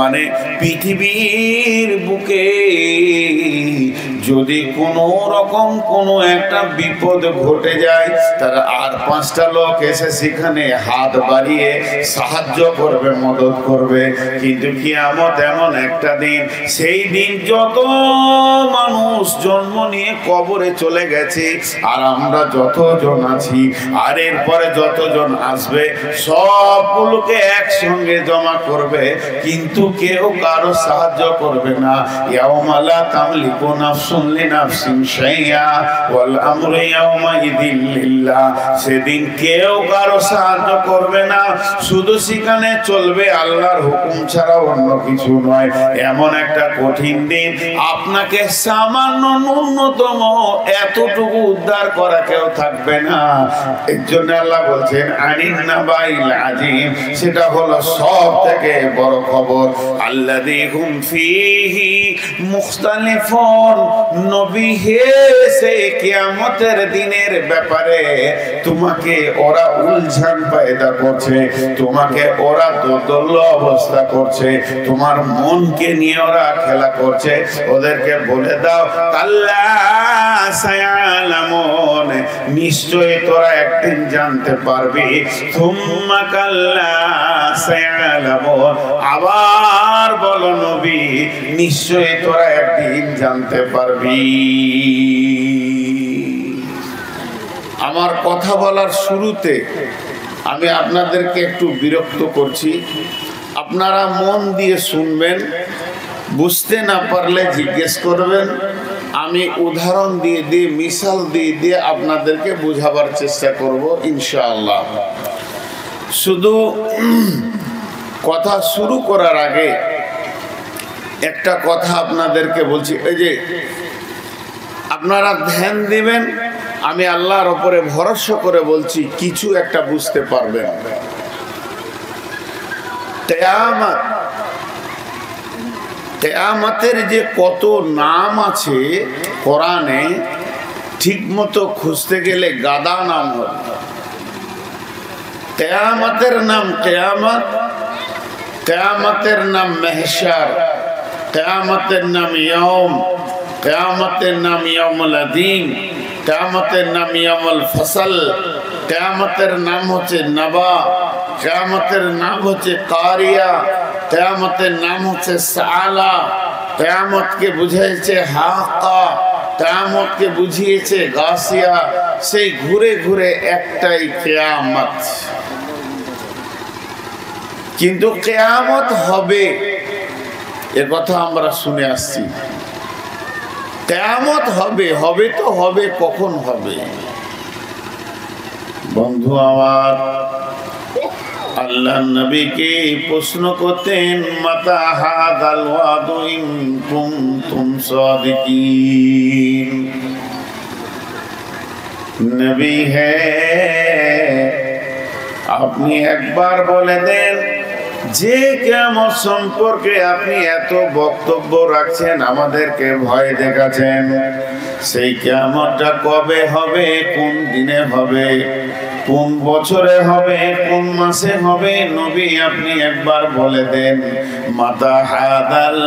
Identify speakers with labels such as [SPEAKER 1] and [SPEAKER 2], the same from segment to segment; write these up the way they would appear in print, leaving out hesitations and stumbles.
[SPEAKER 1] মানে পৃথিবীর বুকে যদি কোনো রকম কোনো একটা বিপদ ঘটে যায়, তার আর 5টা লোক এসে সেখানে হাত বাড়িয়ে সাহায্য করবে, মদত করবে। কিন্তু কিয়ামত এমন একটা দিন, সেই দিন যত মানুষ জন্ম নিয়ে কবরে চলে গেছে আর আমরা যতজন আছি আর এরপরে যতজন আসবে সবগুলোকে একসঙ্গে জমা করবে, কিন্তু কেউ কারো সাহায্য করবে না। ইয়াউমা লা তামলিকু নাফসুন লিনাফসিন শাইআ ওয়াল আমরু ইয়াউমাইযিন লিল্লাহ। সেদিন কেউ কারো সাহায্য করবে না, শুধু সেখানে চলবে আল্লাহর হুকুম ছাড়া অন্য কিছু নয়। এমন একটা কঠিন দিন, আপনাকে সামান্য ন্যূনতম এতটুকু উদ্ধার করা কেউ থাকবে না। এর জন্য আল্লাহ বলছেন আনিন নাবাইল আযীম, সেটা হলো সব থেকে বড় খবর। আল্লাযী হুম ফীহি মুখতালিফুন। নবী হে, সে কিয়ামতের দিনের ব্যাপারে তোমাকে ওরা উলঝন পয়দা করছে, তোমাকে ওরা দোদুল্য অবস্থা করছে, তোমার মনকে নিয়ে ওরা খেলা করছে। ওদেরকে বলে দাও কাল্লা সায়ালামুন, নিশ্চয়ই তোরা একদিন জানতে পারবি। সুম্মা কাল্লা সায়ালামুন, আবার বলো নবী নিশ্চয়ই তোরা একদিন জানতে পারবি। আমার কথা বলার শুরুতে আমি আপনাদেরকে একটু বিরক্ত করছি, আপনারা মন দিয়ে শুনবেন, বুঝতে না পারলে জিজ্ঞেস করবেন। আমি উদাহরণ দিয়ে দিয়ে মিসাল দিয়ে দিয়ে আপনাদেরকে বোঝাবার চেষ্টা করব ইনশাআল্লাহ। শুধু কথা শুরু করার আগে একটা কথা আপনাদেরকে বলছি, এই যে আপনারা ধ্যান দিবেন, আমি আল্লাহর উপরে ভরসা করে বলছি কিছু একটা বুঝতে পারবেন। কিয়ামত, কিয়ামতের যে কত নাম আছে কোরআনে, ঠিক মতো খুঁজতে গেলে গাদা নাম হবে। কিয়ামতের নাম কিয়ামত, কিয়ামতের নাম মেহশার, কিয়ামতের নাম ইয়াউম, কিয়ামতের নাম ইয়াউমুল আযীম, কিয়ামতের নাম ইয়াউমুল ফসল, কিয়ামতের নাম হচ্ছে নবা, কিয়ামতের নাম হচ্ছে কারিয়া, কিয়ামতের নাম হচ্ছে সাআলা, কিয়ামতকে বুঝিয়েছে হাক্কা, কিয়ামতকে বুঝিয়েছে গাসিয়া। সেই ঘুরে ঘুরে একটাই কিয়ামত। কিন্তু কিয়ামত হবে এ কথা আমরা শুনে আসছি। কিয়ামত হবে, হবে তো হবে, কখন হবে? বন্ধু আমার, আল্লাহ নবীকে প্রশ্ন করতেন মাতা হাদাল ওয়াদু ইন কুনতুম সাদিকিন। নবী হে, আপনি একবার বলে দেন যে কিয়ামত সম্পর্কে আপনি এত বক্তব্য রাখছেন, আমাদেরকে ভয় দেখাচ্ছেন, সেই কিয়ামতটা কবে হবে, কোন দিনে হবে, কোন বছরে হবে, কোন মাসে হবে? নবী আপনি একবার বলে দেন মাতা হাদাল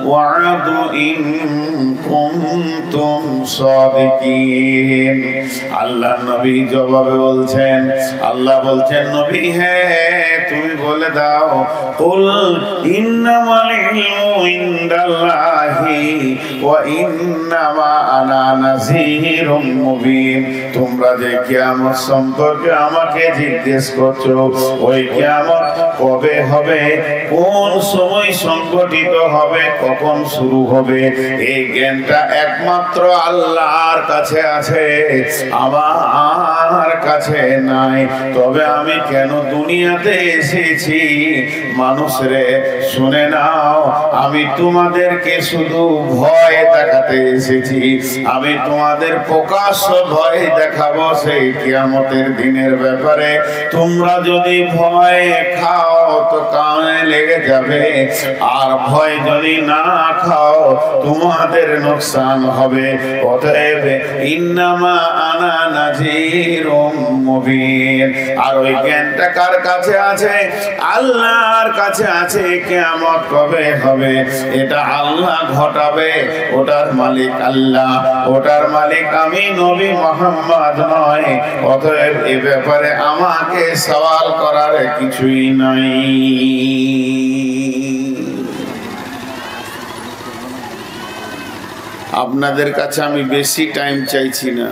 [SPEAKER 1] ওয়াদু ইন কুনতুম সাদিকিন। আল্লাহ নবী জবাবে বলছেন, আল্লাহ বলছেন নবী হে তুমি বলে দাও কুল ইন্নামাল ইলমু ইনদাল্লাহি ওয়া ইন্নামা আনা নাযীরুম মুবিন। তোমরা যে কিয়ামত সম্পর্কে আমাকে জিজ্ঞেস করছো, ওই কিয়ামত কবে হবে, কোন সময় সংঘটিত হবে, কখন শুরু হবে, এই জ্ঞানটা একমাত্র আল্লাহর কাছে আছে, আমার কাছে নাই। তবে আমি কেন দুনিয়াতে এসেছি মানুষরে শুনে নাও, আমি তোমাদেরকে শুধু ভয় দেখাতে এসেছি। আমি তোমাদের প্রকাশ্য ভয় দেখাবো সেই কিয়ামতের দিনের ব্যাপারে। তোমরা যদি ভয় খাও তো কানে লেগে যাবে, আর ভয় যদি না খাও তোমাদের লোকসান হবে। অতএব ইন্নামা আনা নাযীরুম মুবিন। আর ওই জ্ঞানটা কার কাছে আছে? আল্লাহর কাছে আছে। কিয়ামত কবে হবে এটা আল্লাহ ঘটাবে, ওটার মালিক আল্লাহ, ওটার মালিক আমি নবী মুহাম্মদ নয়। অতএব এ ব্যাপারে আমাকে সওয়াল করার কিছুই নাই। আপনাদের কাছে আমি বেশি টাইম চাইছি না,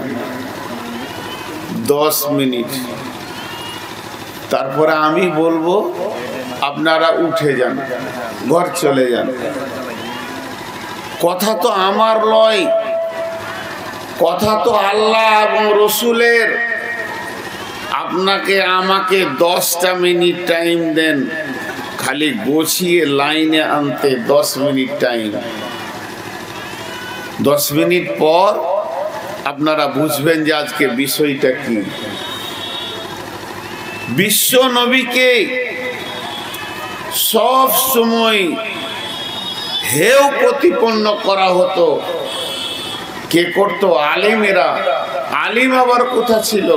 [SPEAKER 1] 10 মিনিট, তারপরে আমি বলবো, আপনারা উঠে যান, ঘর চলে যান। কথা তো আমার নয়, কথা তো আল্লাহ এবং রসুলের। আপনাকে আমাকে 10টা মিনিট টাইম দেন, খালি গোছিয়ে লাইনে আনতে 10 মিনিট টাইম। 10 মিনিট পর আপনারা বুঝবেন যে আজকে বিষয়টা কি। বিশ্ব নবীকে সব সময় হেয় প্রতিপন্ন করা হতো। কে করতো? আলিমেরা। আলিম আবার কোথা ছিল?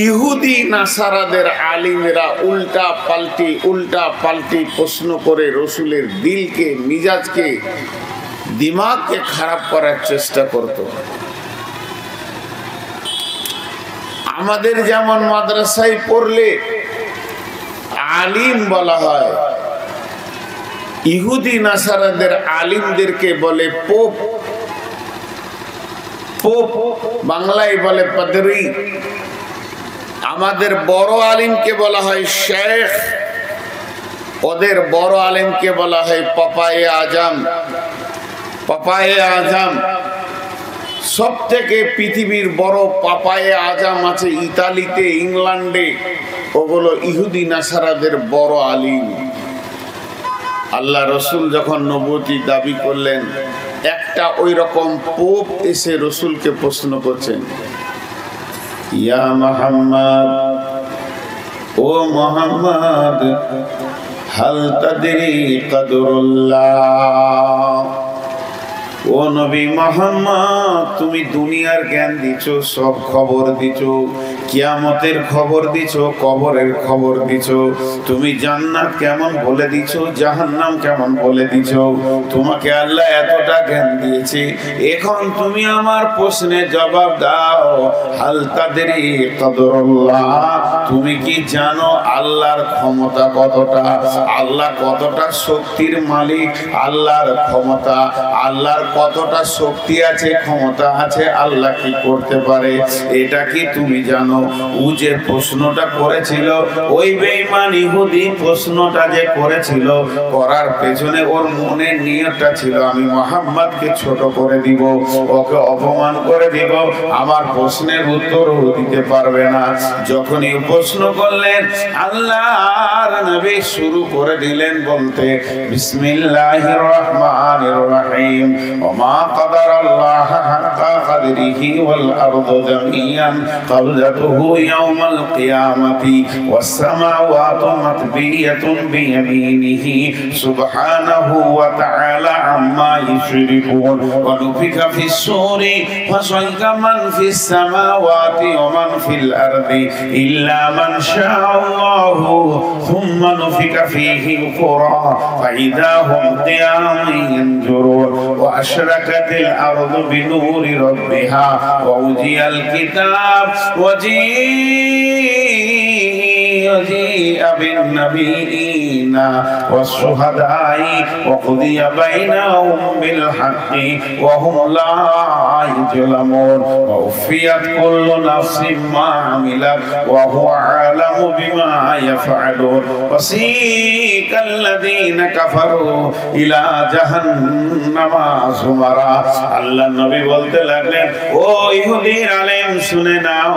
[SPEAKER 1] ইহুদি নাসারাদের আলিমেরা উল্টা পাল্টি প্রশ্ন করে রসুলের দিলকে, মিজাজকে, দিমাগকে খারাপ করার চেষ্টা করত। আমাদের যেমন মাদ্রাসায় পড়লে আলিম বলা হয়, ইহুদি নাসারাদের আলিমদেরকে বলে পোপ। পোপ বাংলায় বলে পাদরি। আমাদের বড় আলিমকে বলা হয় শেখ, ওদের বড় আলিমকে বলা হয় পাপায়ে আজম। পাপায়ে আজম সব থেকে পৃথিবীর বড় পাপায়ে আজম আছে ইতালিতে, ইংল্যান্ডে। ওগুলো ইহুদি নাসারাদের বড় আলিম। আল্লাহ রসুল যখন নবুয়তি দাবি করলেন, একটা ওই রকম পোপ এসে রসুলকে প্রশ্ন করছেন, ইয়া মুহাম্মদ, ও মুহাম্মদ, হাল তাদরি কদরুল্লাহ। ও নবী মুহাম্মদ, তুমি দুনিয়ার জ্ঞান দিছো, সব খবর দিছো, কিয়ামতের খবর দিছো, কবরের খবর দিছো, তুমি জান্নাত কেমন বলে দিছো, জাহান্নাম কেমন বলে দিছো। তোমাকে আল্লাহ এতটা জ্ঞান দিয়েছে, এখন তুমি আমার প্রশ্নের জবাব দাও। হাল তাদরি কদরুল্লাহ, তুমি কি জানো আল্লাহর ক্ষমতা কতটা? আল্লাহ কতটা শক্তির মালিক? আল্লাহর ক্ষমতা, আল্লাহর কতটা শক্তি আছে, ক্ষমতা আছে, আল্লাহ কি করতে পারে, এটা কি তুমি জানো? ও যে প্রশ্নটা করেছিল, ওই বেঈমান ইহুদি প্রশ্নটা যে করেছিল, করার পেছনে ওর মনের নিয়তটা ছিল আমি মুহাম্মদকে ছোট করে দিব, ওকে অপমান করে দিব, আমার প্রশ্নের উত্তরও দিতে পারবে না। যখনই প্রশ্ন করলেন, আল্লাহর নবী শুরু করে দিলেন বলতে, বিসমিল্লাহির রহমানির রহিম। وما قدر الله حق قدره والأرض جميعا قبضته يوم القيامة والسماوات مطوية بيمينه سبحانه وتعالى عما يشركون ونفخ في الصور فصعق من في السماوات ومن في الأرض إلا من شاء الله ثم نفخ فيه أخرى فإذا هم قيام ينظرون وأشرقت الأرض بنور ربها ووضع الكتاب وجيء بالنبيين والشهداء وقضي بينهم بالحق وهم لا يظلمون ووفيت كل نفس ما عملت وهو أعلم بما يفعلون وسيق الذين كفروا إلى جهنم زمرا। আল্লাহ নবী বলতে লাগলেন, ও ইহুদির আলেম শুনে নাও,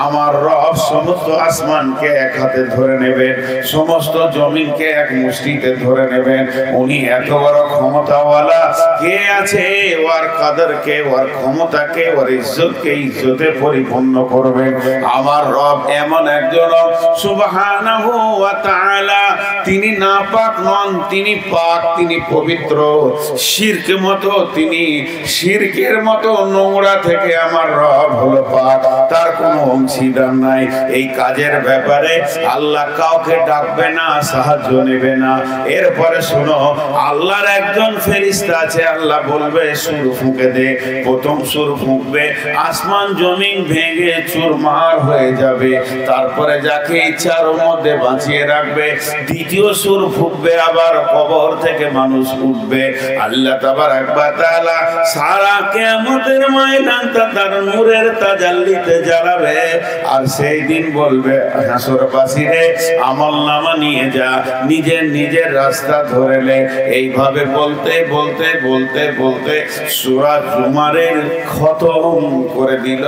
[SPEAKER 1] আমার রব সমস্ত আসমানকে 1 হাতে ধরে নেবেন, সমস্ত জমিনকে এক মুষ্টিতে ধরে নেবেন। উনি এত বড় ক্ষমতাওয়ালা, কে আছে ওর কাদরকে, ওর ক্ষমতাকে, ওর ইজ্জতকে ইজ্জতে পরিপূর্ণ করবেন? আমার রব এমন একজন সুবহানাহু ওয়া তাআলা, তিনি নাপাক নন, তিনি পাক, তিনি পবিত্র। শিরকের মতো নোংরা থেকে আমার রব হলো পাক, তার কোনো অংশীদার নাই। এই কাজের ব্যাপারে আল্লাহ কাউকে ডাকবে না, সাহায্য নেবে না। এরপরে শোনো, আল্লাহর একজন ফেরেশতা আছে, আল্লাহ বলবে সুর ফুঁকে দে। প্রথম সুর ফুঁকবে, আসমান জমিন ভেঙে চুরমার হয়ে যাবে। তারপরে যাকে ইচ্ছার মধ্যে বাঁচিয়ে রাখবে। দ্বিতীয় সুর ফুঁকবে, আবার কবর থেকে মানুষ উঠবে। আল্লাহ তাবারক ওয়া তাআলা সারা কিয়ামতের ময়দানটা তার নূরের তাজাল্লিতে জ্বালাবে। আর সেই দিন বলবে, হাসরবাসীরে আমলনামা নিয়ে যা, নিজের রাস্তা ধরে নে। এইভাবে বলতে বলতে বলতে বলতে সূরা জুমারের খতম করে দিল।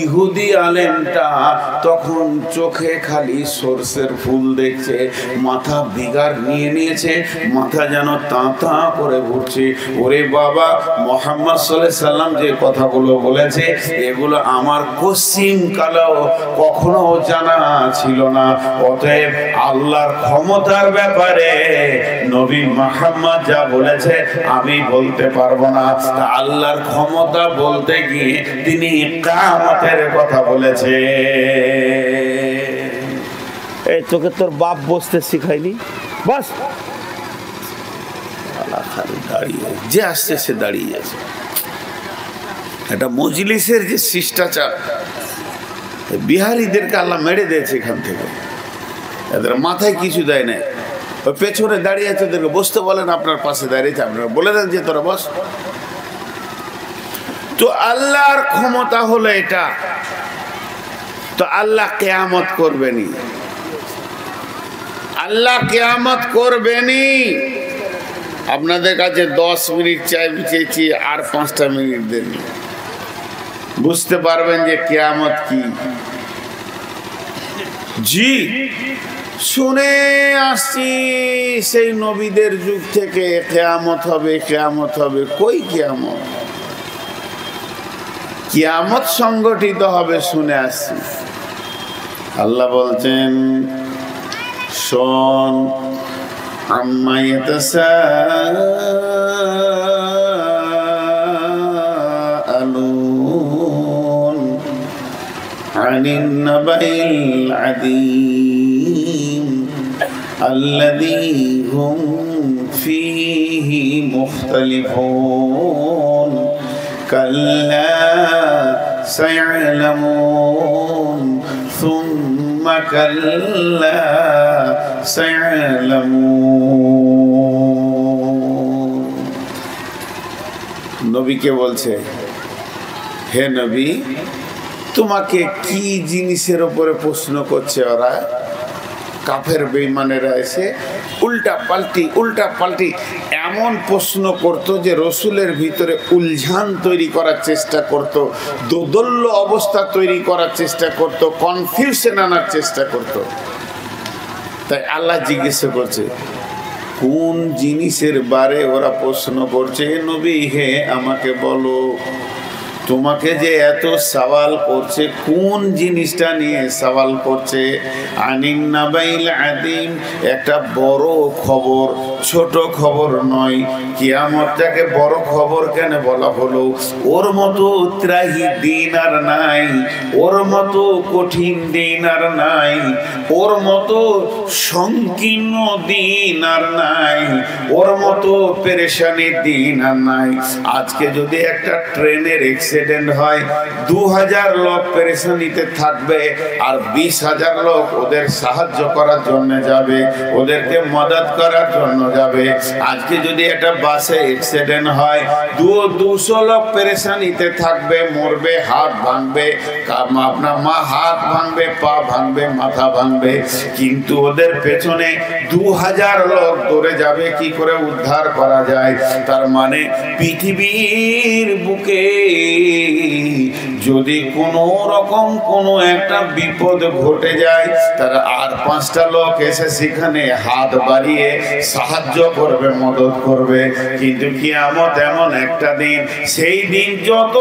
[SPEAKER 1] ইহুদি আলেমটা তখন চোখে খালি সরষের ফুল দেখছে, মাথা বিগার নিয়ে নিয়েছে, মাথা যেন তাঁতা করে ঘুরছে। ওরে বাবা, মুহাম্মদ সাল্লাল্লাহু আলাইহি সাল্লাম যে কথাগুলো বলেছে, এগুলো আমার কসিম কালেও কখনো জানা ছিল না। অতএব আল্লাহর ক্ষমতার ব্যাপারে নবী মুহাম্মদ যা বলেছে আমি বলতে পারবো না। আল্লাহর ক্ষমতা বলতে গিয়ে তিনি কিয়ামতের কথা বলেছে।
[SPEAKER 2] এই তোকে তোর বাপ বসতে শিখায়নি? বাস
[SPEAKER 1] দাঁড়িয়ে যে আসছে সে দাঁড়িয়ে আছে। এটা মজলিসের যে শিষ্টাচার, বিহারীদেরকে আল্লাহ মেরে দিয়েছে এখান থেকে। এদের মাথায় কিছু দেয় না, ওই পেছনে দাঁড়িয়ে আছে, ওদেরকে বসতে বলেন, আপনার পাশে দাঁড়িয়েছে, আপনারা বলে দেন যে তোরা বস। তো আল্লাহর ক্ষমতা হলো এটা। তো আল্লাহ কিয়ামত করবেনি, আল্লাহ কিয়ামত করবেনি। আপনাদের কাছে 10 মিনিট চেয়েছি, আর 5টা মিনিট দেন, বুঝতে পারবেন যে কিয়ামত কি। জি, শুনে আসছি সেই নবীদের যুগ থেকে কিয়ামত হবে, কিয়ামত হবে। কই কিয়ামত? কিয়ামত সংগঠিত হবে শুনে আসছি। আল্লাহ বলছেন, শোন, আম্মা ইয়াতাসাআলুন আনিন নাবাইল আযীম আল্লাযী হুম ফীহি মুখতালিফুন কাল্লা সায়া'লামুন সুম্মা কাল্লা সায়া'লামুন। নবীকে বলছে, হে নবী, তোমাকে কি জিনিসের উপরে প্রশ্ন করছে ওরা? কাফের বেঈমানেরা এসে উল্টা পাল্টি এমন প্রশ্ন করত যে রসুলের ভিতরে উলঝান তৈরি করার চেষ্টা করত, দোদল্য অবস্থা তৈরি করার চেষ্টা করত, কনফিউশন আনার চেষ্টা করত। তাই আল্লাহ জিজ্ঞাসা করছে, কোন জিনিসের বারে ওরা প্রশ্ন করছে? নবী হে, আমাকে বলো, তোমাকে যে এত সওয়াল করছে, কোন জিনিসটা নিয়ে সওয়াল করছে? আনিন নাবাইল আযীম, একটা বড় খবর, ছোট খবর নয়। কিয়ামতটাকে বড় খবর কেন বলা হলো? ওর মতো ত্রাহি দিন আর নাই, ওর মতো কঠিন দিন আর নাই, ওর মতো সংকীর্ণ দিন আর নাই, ওর মতো পেরেশানির দিন আর নাই। আজকে যদি একটা ট্রেনের অ্যাক্সিডেন্ট হয়, 2000 লোক পেরেশানিতে থাকবে, আর 20,000 লোক ওদের সাহায্য করার জন্য যাবে, ওদেরকে মদত করার জন্য যাবে। আজকে যদি একটা বাসে অ্যাক্সিডেন্ট হয়, 200 লোক পেরেশানিতে থাকবে, মরবে, হাত ভাঙবে, আপনার হাত ভাঙবে, পা ভাঙবে, মাথা ভাঙবে, কিন্তু ওদের পেছনে 2000 লোক দৌড়ে যাবে কি করে উদ্ধার করা যায়। তার মানে পৃথিবীর বুকে যদি কোনো রকম কোনো একটা বিপদ ঘটে যায়, তার আর 5টা লোক এসে সেখানে হাত বাড়িয়ে সাহায্য করবে, মদত করবে। কিন্তু কিয়ামত এমন একটা দিন, সেই দিন যত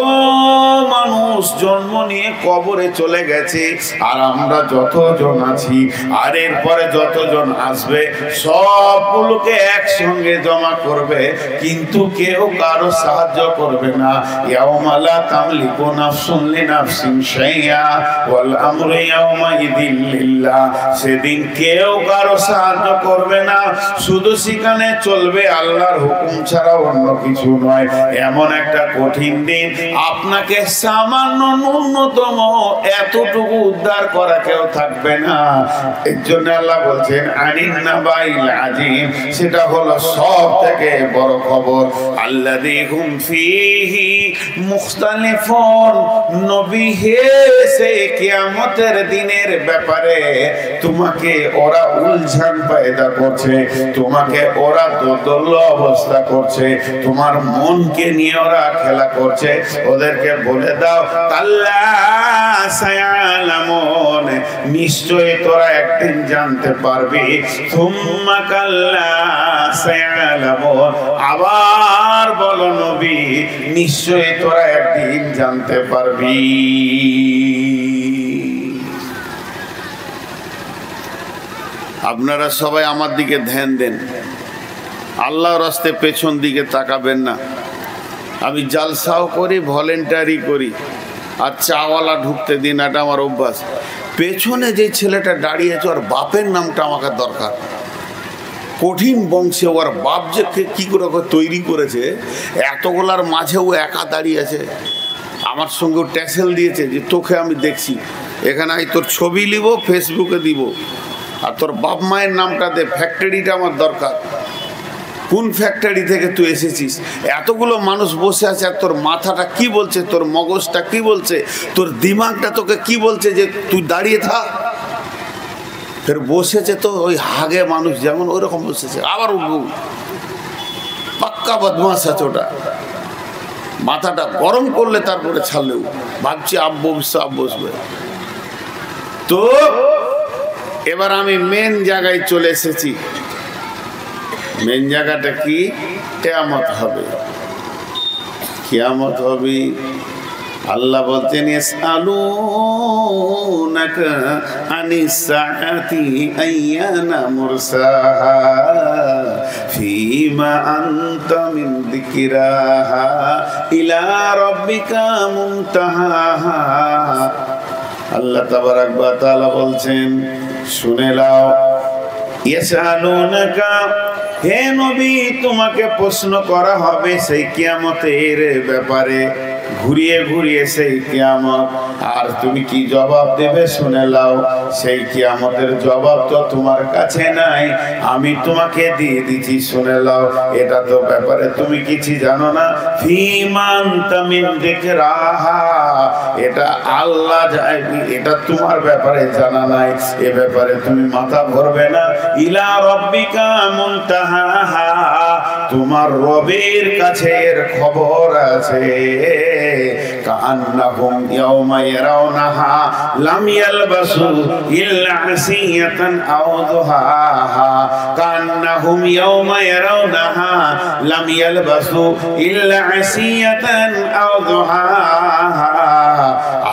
[SPEAKER 1] মানুষ জন্ম নিয়ে কবরে চলে গেছে আর আমরা যতজন আছি আর এরপরে যতজন আসবে সবগুলোকে একসঙ্গে জমা করবে, কিন্তু কেউ কারো সাহায্য করবে না। ইয়াউমা লা তামলিকু নাফসুন লিনাফসিন শাইআ ওয়াল আমরু ইয়াউমাইযিন লিল্লাহ। সেদিন কেউ কারো সাহায্য করবে না, শুধু সেখানে চলবে আল্লাহর হুকুম ছাড়া অন্য কিছু নয়। এমন একটা কঠিন দিন, আপনাকে সামান্য ন্যূনতম এতটুকু উদ্ধার করা কেউ থাকবে না। এর জন্য আল্লাহ বলছেন আনিন নাবাইল আযীম, সেটা হলো সব থেকে বড় খবর। আল্লাযী হুম ফীহি মুখতালিফুন। নবী হে, সে কিয়ামতের দিনের ব্যাপারে তোমাকে ওরা উলঝন পয়দা করছে, তোমাকে ওরা দোদুল্য অবস্থা করছে, তোমার মনকে নিয়ে ওরা খেলা করছে। ওদেরকে বলে দাও কাল্লা সায়ালামুন, নিশ্চয়ই তোরা একদিন জানতে পারবি। সুম্মা কাল্লা সায়ালামুন, আবার বলো নবী নিশ্চয়ই তোরা একদিন জানতে পারবি। আপনারা সবাই আমার দিকে ধ্যান দেন, আল্লাহর রাস্তায় পেছন দিকে তাকাবেন না। আমি জালসাও করি, ভলেন্টারি করি, আর চাওয়ালা ঢুকতে দিন, এটা আমার অভ্যাস। পেছনে যে ছেলেটা দাঁড়িয়েছে ওর বাপের নামটা আমাকে দরকার। কঠিন বংশে ওর বাপ যে কি করে তৈরি করেছে, এতগুলার মাঝে ও একা দাঁড়িয়ে আছে। আমার সঙ্গে ট্যাসেল দিয়েছে যে তোকে আমি দেখছি, এখানে আমি তোর ছবি নিব, ফেসবুকে দিব, আর তোর বাপ মায়ের নামটা দে, ফ্যাক্টরিটা আমার দরকার। কোন ফ্যাক্টরি থেকে তুই এসেছিস? এতগুলো মানুষ বসে আছে, আর তোর মাথাটা কি বলছে, তোর মগজটা কি বলছে, তোর দিমাগটা তোকে কি বলছে যে তুই দাঁড়িয়ে থাক। ফের বসেছে তো ওই হাগে মানুষ যেমন ওইরকম বসেছে, আবার পাক্কা বদমাস আছে ওটা। মাথাটা গরম করলে তারপরে ছাড়লেও ভাবছি আব বসবে। তো এবার আমি মেন জায়গায় চলে এসেছি। মেন জায়গাটা কি? কিয়ামত হবে। কিয়ামত হবে। আল্লাহ বলতেন ইয়াসআলুনাকা আনিস সাআতি আইয়ানা মুরসাহা ফীমা আনতা মিন যিকরাহা ইলা রাব্বিকা মুনতাহাহা। আল্লাহ তাবারাক ওয়া তাআলা বলছেন, শুনে নাও, ইয়াসআলুনাকা, হে নবী তোমাকে প্রশ্ন করা হবে সেই কিয়ামতের ব্যাপারে, ঘুরিয়ে ঘুরিয়ে সেই কিয়ামত। আর তুমি কি জবাব দেবে শুনে নাও। সেই কিয়ামতের জবাব তো তোমার কাছে নাই, আমি তোমাকে দিয়ে দিচ্ছি, শুনে নাও। এটা তো ব্যাপারে তুমি কিছু জানো না। ফীমান তামিন যিকরাহা, এটা আল্লাহ জানে, এটা তোমার ব্যাপারে জানা নাই, এ ব্যাপারে তুমি মাথা ভরবে না। ইলা রাব্বিকা মুনতাহাহা, তোমার রবের কাছে এর খবর আছে। কান্নাহুম ইয়াওমা ইয়ারাউনাহা লাম ইয়ালবাসু ইল্লা আসিয়াতান আও দুহাহা। কান্নাহুম ইয়াওমা ইয়ারাউনাহা লাম ইয়ালবাসু ইল্লা আসিয়াতান আও দুহাহা।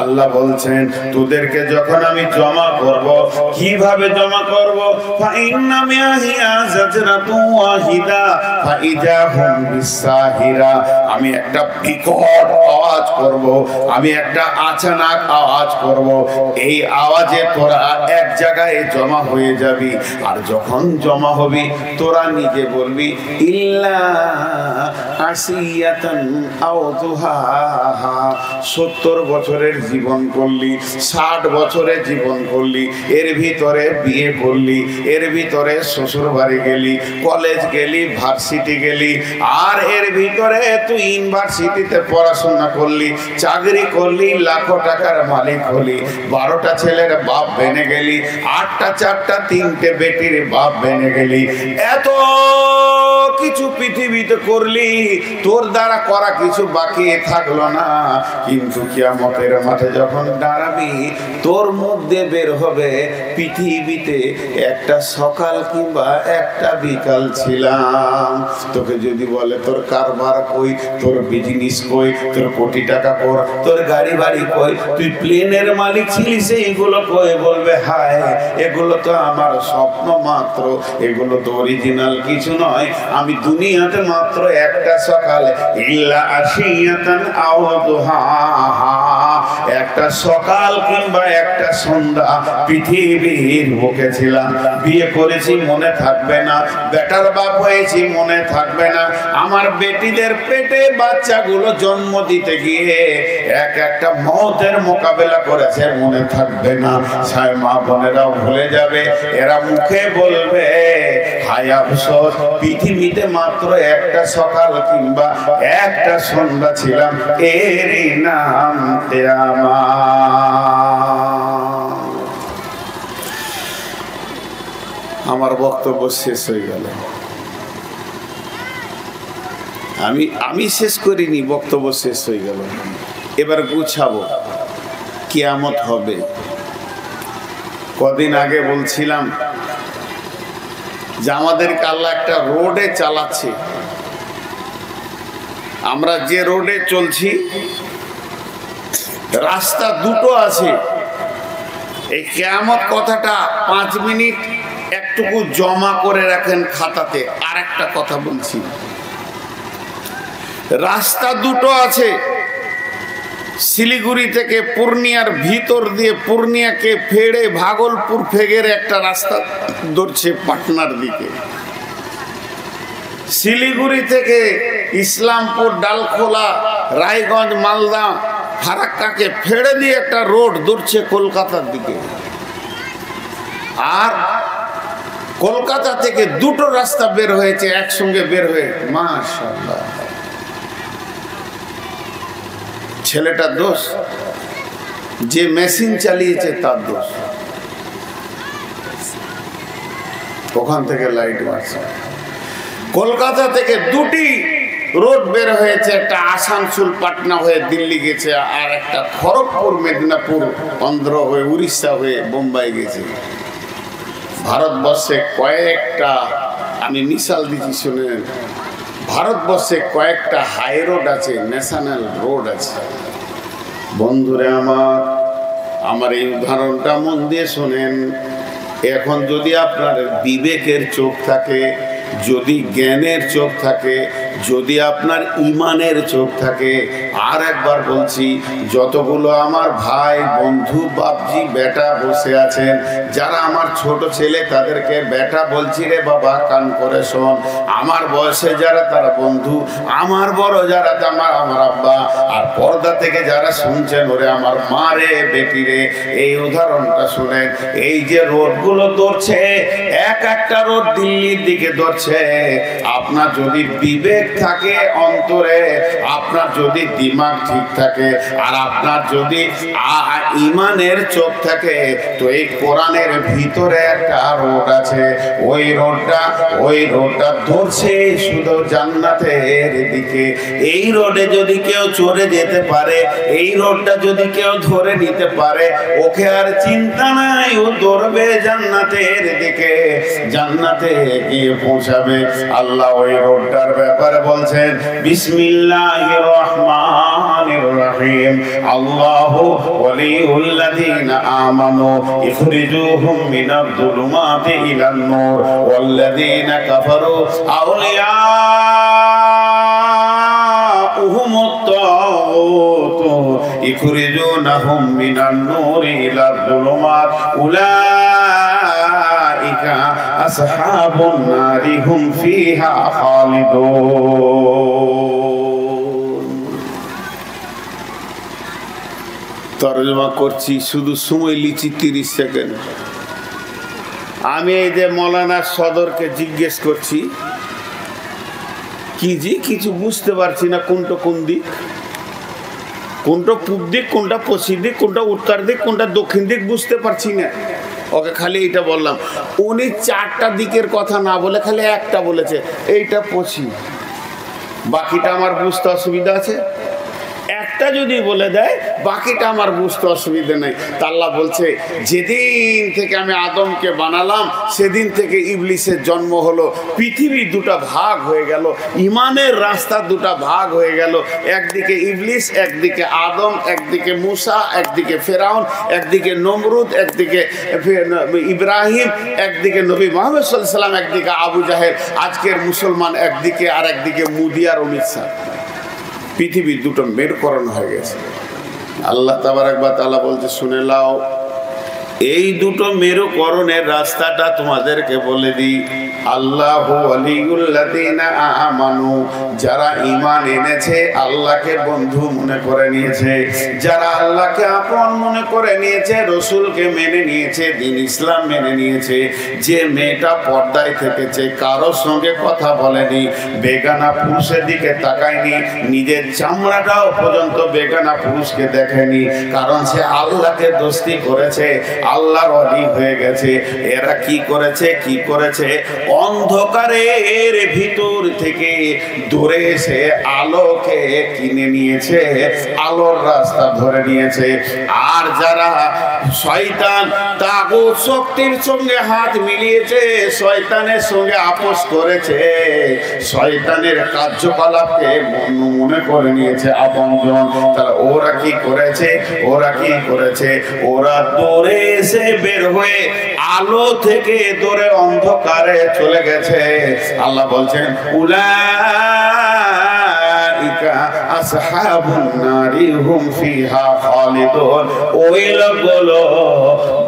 [SPEAKER 1] আল্লাহ বলছেন তোদেরকে যখন আমি জমা করব, কিভাবে জমা করব? ফাইন্না মিয়াহিয়া জাজরাতু ওয়াহিদা ফাইজা হুম বিসাহিরা। আমি একটা বিকট আওয়াজ করব, আমি একটা আচানক আওয়াজ করব। এই আওয়াজে তোরা এক জায়গায় জমা হয়ে যাবি। আর যখন জমা হবি তোরা নিজে বলবি ইল্লা আসিয়াতান আও দুহাহা। 70 বছরের জীবন করলি, 60 বছরের জীবন করলি, এর ভিতরে বিয়ে করলি, এর ভিতরে শ্বশুর বাড়ি গেলি, কলেজ গেলি, ভার্সিটি গেলি, আর এর ভিতরে তুই ইউনিভার্সিটিতে পড়াশোনা করলি, চাকরি করলি, লাখো টাকার মালিক হলি, 12টা ছেলের বাপ বেনে গেলি, 8টা 4টা 3টে বেটির বাপ বেনে গেলি। এত কিছু পৃথিবীতে করলি, তোর দ্বারা করা কিছু বাকি থাকলো না, কিন্তু কিয়ামতের মাঠে যখন দাঁড়াবি তোর মধ্যে বের হবে পৃথিবীতে একটা সকাল কিংবা একটা বিকাল ছিলাম। তোকে যদি বলে তোর কারবার কই, তোর বিজনেস কই, তোর কোটি টাকা কর, তোর গাড়ি বাড়ি কই, তুই প্লেনের মালিক ছিলিস, এইগুলো কই, বলবে হায় এগুলো তো আমার স্বপ্ন মাত্র, এগুলো তো অরিজিনাল কিছু নয়। আমি দুনিয়াতে মাত্র একটা সকাল, ইল্লা আশিয়াতান আও দুহাহা, একটা সকাল কিংবা একটা সন্ধ্যা পৃথিবীর বুকে ছিলাম। বিয়ে করেছি মনে থাকবে না, বেটার বাপ হয়েছি মনে থাকবে না, আমার বেটিদের পেটে বাচ্চাগুলো জন্ম দিতে গিয়ে এক একটা মওতের মোকাবেলা করেছে মনে থাকবে না। ছায় মা বোনেরাও ভুলে যাবে, এরা মুখে বলবে হায় আফসোস, পৃথিবীতে মাত্র একটা সকাল কিংবা একটা সন্ধ্যা ছিলাম, এরই নাম আমার বক্তব্য শেষ হয়ে গেল। আমি শেষ করিনি, বক্তব্য শেষ হয়ে গেল। এবার গুছাবো, কিয়ামত হবে। কদিন আগে বলছিলাম যে আমাদেরকে আল্লাহ একটা রোডে চালাচ্ছে, আমরা যে রোডে চলছি রাস্তা দুটো আছে। এই কিয়ামত কথাটা 5 মিনিট একটুকু জমা করে রাখেন খাতাতে। আর একটা কথা বলছি, রাস্তা দুটো আছে। শিলিগুড়ি থেকে পূর্ণিয়ার ভিতর দিয়ে পূর্ণিয়াকে ফেড়ে ভাগলপুর ফেগের একটা রাস্তা ধরছে পাটনার দিকে। শিলিগুড়ি থেকে ইসলামপুর, ডালখোলা, রায়গঞ্জ, মালদা, ফারাক্কাকে ফেড়ে দিয়ে একটা রোড ধরছে কলকাতার দিকে। আর কলকাতা থেকে দুটো রাস্তা বের হয়েছে একসঙ্গে বের হয়ে, মাশাআল্লাহ। ছেলেটার দোষ, যে মেশিন চালিয়েছে তার দোষ। ওখান থেকে লাইট মারছে। কলকাতা থেকে দুটি রোড বের হয়েছে, একটা আসানসোল পাটনা হয়ে দিল্লি গেছে, আর একটা খড়গপুর, মেদিনীপুর, অন্ধ্র হয়ে উড়িষ্যা হয়ে বোম্বাই গেছে। ভারতবর্ষে কয়েকটা, আমি মিসাল দিচ্ছি শুনেন, ভারতবর্ষে কয়েকটা হাই রোড আছে, ন্যাশনাল রোড আছে। বন্ধুরে আমার এই উদাহরণটা মন দিয়ে শোনেন। এখন যদি আপনার বিবেকের চোখ থাকে, যদি জ্ঞানের চোখ থাকে, যদি আপনার ইমানের চোখ থাকে, আর একবার বলছি, যতগুলো আমার ভাই বন্ধু বাপজি বেটা বসে আছেন, যারা আমার ছোট ছেলে তাদেরকে বেটা বলছি রে বাবা, কান করে শোন। আমার বয়সে যারা তারা বন্ধু, আমার বড় যারা আমার আব্বা, আর পর্দা থেকে যারা শুনছেন ওরে আমার মা রে, বেটি রে, এই উদাহরণটা শুনেন। এই যে রোডগুলো ধরছে, এক একটা রোড দিল্লির দিকে ধরছে। আপনার যদি বিবেক থাকে অন্তরে, আপনার যদি দিমাগ ঠিক থাকে, আর আপনার যদি ইমানের চোখ থাকে, তো এই কোরআনের ভিতরে একটা রোড আছে। ওই রোডটা ধরছে শুধু জান্নাতের দিকে। এই রোডে যদি কেউ চড়ে যেতে পারে, এই রোডটা যদি কেউ ধরে নিতে পারে, ওকে আর চিন্তা নাই, ও ধরবে জান্নাতের দিকে, জান্নাতে গিয়ে পৌঁছাবে। আল্লাহ ওই রোডটার ব্যাপারে বলছেন, বিসমিল্লাহির রহমানির রহিম, আল্লাহু ওয়ালিউল্লাযীনা আমানু ইখরিজুহুম মিনাদ যুলুমাতি ইলান নূর ওয়াল্লাযীনা কাফারু আউলিয়াউহুমুত তাগুত ইখরিজুনাহুম মিনান নূরি ইলায যুলুমাত উলাইকা আসহাবুন নারি হুম ফিহা খালিদুন। তরজমা করছি, শুধু সময় লিখি 30 সেকেন্ড। আমি এই যে মৌলানা সদরকে জিজ্ঞেস করছি, কি জি কিছু বুঝতে পারছি না, কোনটা কোন দিক, কোনটা পূব দিক, কোনটা পশ্চিম দিক, কোনটা উত্তর দিক, কোনটা দক্ষিণ দিক বুঝতে পারছি না। ওকে খালি এইটা বললাম। উনি 4টা দিকের কথা না বলে খালি একটা বলেছে, এইটা পছি, বাকিটা আমার বুঝতে অসুবিধা আছে। একটা যদি বলে দেয় বাকিটা আমার বুঝতে অসুবিধা নেই। তা আল্লাহ বলছে যেদিন থেকে আমি আদমকে বানালাম সেদিন থেকে ইবলিসের জন্ম হলো। পৃথিবী দুটা ভাগ হয়ে গেল, ইমানের রাস্তা দুটা ভাগ হয়ে গেল। একদিকে ইবলিস, একদিকে আদম, একদিকে মুসা, একদিকে ফেরাউন, একদিকে নমরুদ, একদিকে ইব্রাহিম, একদিকে নবী মুহাম্মদ সাল্লাল্লাহু আলাইহি ওয়াসাল্লাম, একদিকে আবু জাহেল। আজকের মুসলমান একদিকে, আর একদিকে মোদি আর অমিত শাহ। পৃথিবীর দুটো মেরুকরণ হয়ে গেছে। আল্লাহ তাবারক ওয়া তাআলা বলতে শুনে নাও, এই দুটো মেরুকরণের রাস্তাটা তোমাদেরকে বলে দিই। আল্লাহু ওয়ালিউল্লাযিনা আমানু, যারা ঈমান এনেছে, আল্লাহকে বন্ধু মনে করে নিয়েছে, যারা আল্লাহকে আপন মনে করে নিয়েছে, রাসূলকে মেনে নিয়েছে, দ্বীন ইসলাম মেনে নিয়েছে। যে মেয়েটা পর্দায় থেকেছে, কারোর সঙ্গে কথা বলেনি, বেগানা পুরুষের দিকে তাকায়নি, নিজের চামড়াটাও পর্যন্ত বেগানা পুরুষকে দেখেনি, কারণ সে আল্লাহকে দোস্তি করেছে, আল্লাহর ওলি হয়ে গেছে। এরা কি করেছে? কি করেছে? অন্ধকারের ভিতর থেকে দূরে এসে আলোকে কিনে নিয়েছে, আলোর রাস্তা ধরে নিয়েছে। আর যারা শয়তান তাগুত শক্তির সঙ্গে হাত মিলিয়েছে, শয়তানের সঙ্গে আপোষ করেছে, শয়তানের কার্যকলাপকে মনে করে নিয়েছে আপনজন, তারা ওরা কি করেছে? ওরা কি করেছে? ওরা দূরে এসে বের হয়ে আলো থেকে দূরে অন্ধকারে চলে গেছে। আল্লাহ বলছেন উলাইকা আসহাবুন নারি হুম ফিহা খালিদুন, ওই লোকগুলো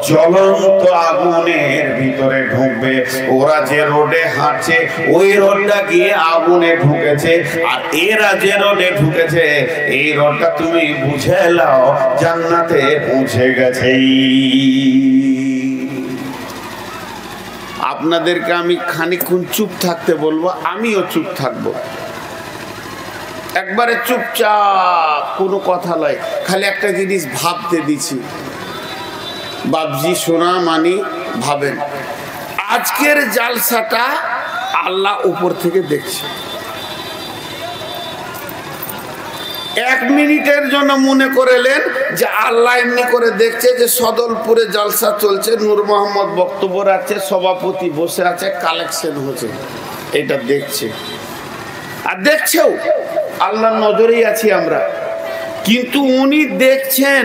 [SPEAKER 1] জ্বলন্ত আগুনের ভিতরে ঢুকবে। ওরা যে রোডে হাঁটছে ওই রোডটা গিয়ে আগুনে ঢুকেছে, আর এরা যে রোডে ঢুকেছে এই রোডটা তুমি বুঝে নাও জান্নাতে পৌঁছে গেছে। আপনাদেরকে আমি খানিকক্ষণ চুপ থাকতে বলবো, আমিও চুপ থাকবো, একবারে চুপচাপ, কোনো কথা নয়, খালি একটা জিনিস ভাবতে দিছি। বাবজি শোনা মানি ভাবেন, আজকের জালসাটা আল্লাহ উপর থেকে দেখছে। 1 মিনিটের জন্য মনে করেলেন যে আল্লাহ এমনি করে দেখছে যে সদলপুরে জলসা চলছে, নূর মোহাম্মদ বক্তব্য রাখছে, সভাপতি বসে আছে, কালেকশন হচ্ছে, এটা দেখছে। আর দেখছেও, আল্লাহর নজরেই আছি আমরা, কিন্তু উনি দেখছেন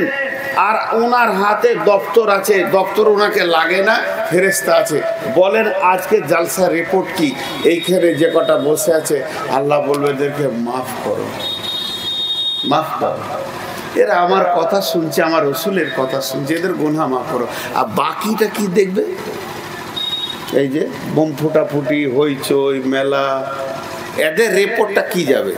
[SPEAKER 1] আর ওনার হাতে দপ্তর আছে, দপ্তর ওনাকে লাগে না, ফেরেশতা আছে। বলেন আজকে জালসা রিপোর্ট কি? এইখানে যে কটা বসে আছে আল্লাহ বলবে এদেরকে মাফ করো, মাফ করো, এরা আমার কথা শুনছে, আমার রসুলের কথা শুনছে, এদের গুনাহ মাফ করো। আর বাকিটা কি দেখবে? এই যে বোম ফুটাফুটি, হইচই, মেলা, এদের রিপোর্টটা কি যাবে?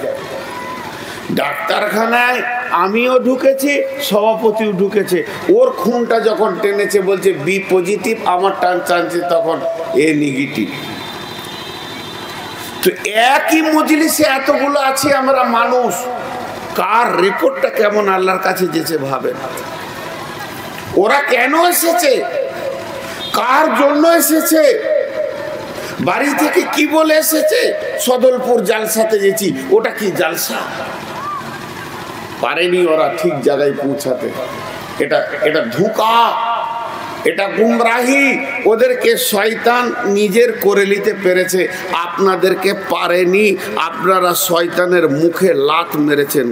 [SPEAKER 1] ডাক্তারখানায় আমিও ঢুকেছি, সভাপতিও ঢুকেছে, ওর খুনটা যখন টেনেছে বলছে বি পজিটিভ, আমার টান টানছে তখন এ নেগেটিভ। তো একই মজলিসে এতগুলো আছি আমরা মানুষ, কার রিপোর্টটা কেমন আল্লাহর কাছে যেছে ভাবেন। ওরা কেন এসেছে? কার জন্য এসেছে? বাড়ি থেকে কি বলে এসেছে? সদলপুর জালসাতে গেছি, ওটা কি জালসা? পারেনি ওরা ঠিক জায়গায় পৌঁছাতে। এটা ধোঁকা, এটা গুমরাহি। ওদেরকে শয়তান নিজের করে নিতে পেরেছে, আপনাদেরকে পারেনি। আপনারা শয়তানের মুখে লাত মেরেছেন,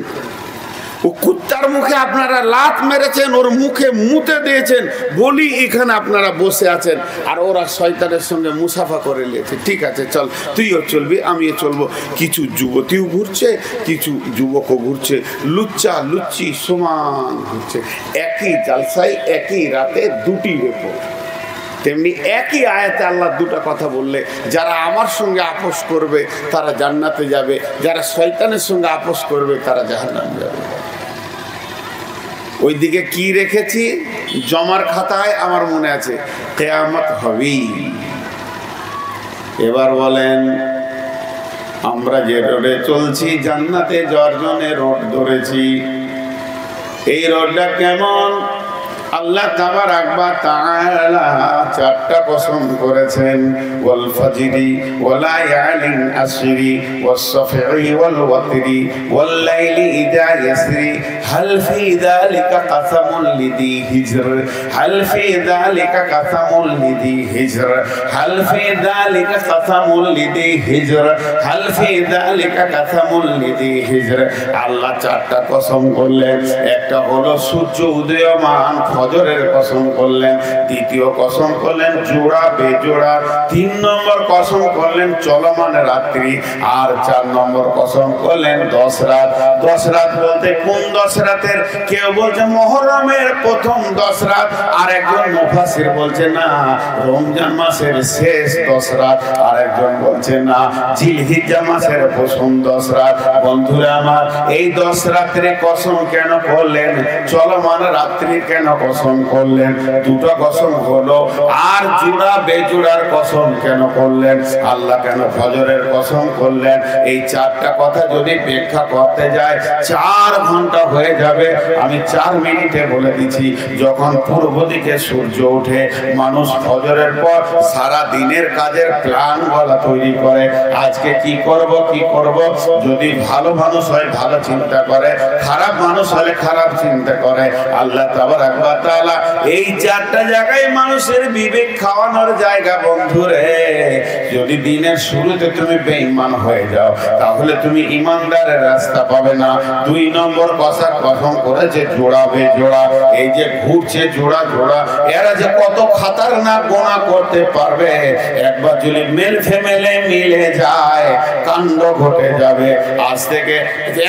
[SPEAKER 1] ও কুত্তার মুখে আপনারা লাত মেরেছেন, ওর মুখে মুতে দিয়েছেন, বলি এখানে আপনারা বসে আছেন। আর ওরা শয়তানের সঙ্গে মুসাফা করে নিয়েছে। ঠিক আছে চল, তুইও চলবি, আমিও চলবো। কিছু যুবতীও ঘুরছে, কিছু যুবকও ঘুরছে, লুচ্চা লুচ্চি সমান ঘুরছে। একই জালসায় একই রাতে দুটি রিপোর্ট। তেমনি একই আয়াতে আল্লাহ দুটো কথা বললে, যারা আমার সঙ্গে আপোষ করবে তারা জান্নাতে যাবে, যারা শয়তানের সঙ্গে আপোষ করবে তারা জাহান্নামে যাবে। ওইদিকে কি রেখেছি জমার খাতায়? আমার মনে আছে, কিয়ামত হবেই। এবার বলেন, আমরা যে রোডে চলছি, জান্নাতে যাওয়ার জন্য রোড ধরেছি, এই রোডটা কেমন? আল্লাহ তাবারাক ওয়া তাআলা চারটা কসম করেছেন, ওয়াল ফাজরি ওয়া লায়ালিন আশরি ওয়াস সাফি ওয়াল ওয়াতরি ওয়াল লাইলি ইযা ইয়াসরি হাল ফি যালিকা কাসামুন লিযি হিজর হাল ফি যালিকা কাসামুন লিযি হিজর হাল ফি যালিকা কাসামুন লিযি হিজর হাল ফি যালিকা কাসামুন লিযি হিজর। আল্লাহ চারটা কসম করলেন। একটা হলো সূর্য উদয়মান ফজরের কসম করলেন, দ্বিতীয় কসম করলেন জোড়া বেজোড়া, 3 নম্বর কসম করলেন চলমান রাত্রি, আর 4 নম্বর কসম করলেন 10 রাত। 10 রাত বলতে কোন 10 রাতের? কেউ বলছে মুহররমের প্রথম 10 রাত, আর একজন মুফাসসির বলছে না রমজান মাসের শেষ 10 রাত, আর একজন বলছে না জিলহিজ্জা মাসের প্রথম 10 রাত। বন্ধুরা আমার, এই 10 রাত্রে কসম কেন করলেন? চলমান রাত্রি কেন কসম করলেন? দুটো কসম হলো। আর জোড়া বেজোড়ার কসম কেন করলেন? আল্লাহ কেন ফজরের কসম করলেন? এই চারটা কথা যদি ব্যাখ্যা করতে যায় 4 ঘন্টা হয়ে যাবে। আমি 4 মিনিটে বলে দিচ্ছি। যখন পূর্ব দিকে সূর্য ওঠে, মানুষ ফজরের পর সারা দিনের কাজের প্ল্যান বলা তৈরি করে। আজকে কি করব কি করব। যদি ভালো মানুষ হয় ভালো চিন্তা করে, খারাপ মানুষ হলে খারাপ চিন্তা করে। আল্লাহ তাবারাক ওয়া তাআলা এই 4টা জায়গায় মানুষের বিবেক খাওয়ানোর জায়গা। বন্ধুরে, যদি দিনের শুরুতে তুমি বেঈমান হয়ে যাও তাহলে তুমি ইমানদারের রাস্তা পাবে না। 2 নম্বর কথা কসম করেছে জোড়া বেজোড়া। এই যে ঘুরছে জোড়া জোড়া, এরা যে কত খতরনাক গুনাহ করতে পারবে। একবার যদি মেল ফিমেলে মিলে যায় কাণ্ড ঘটে যাবে। আজ থেকে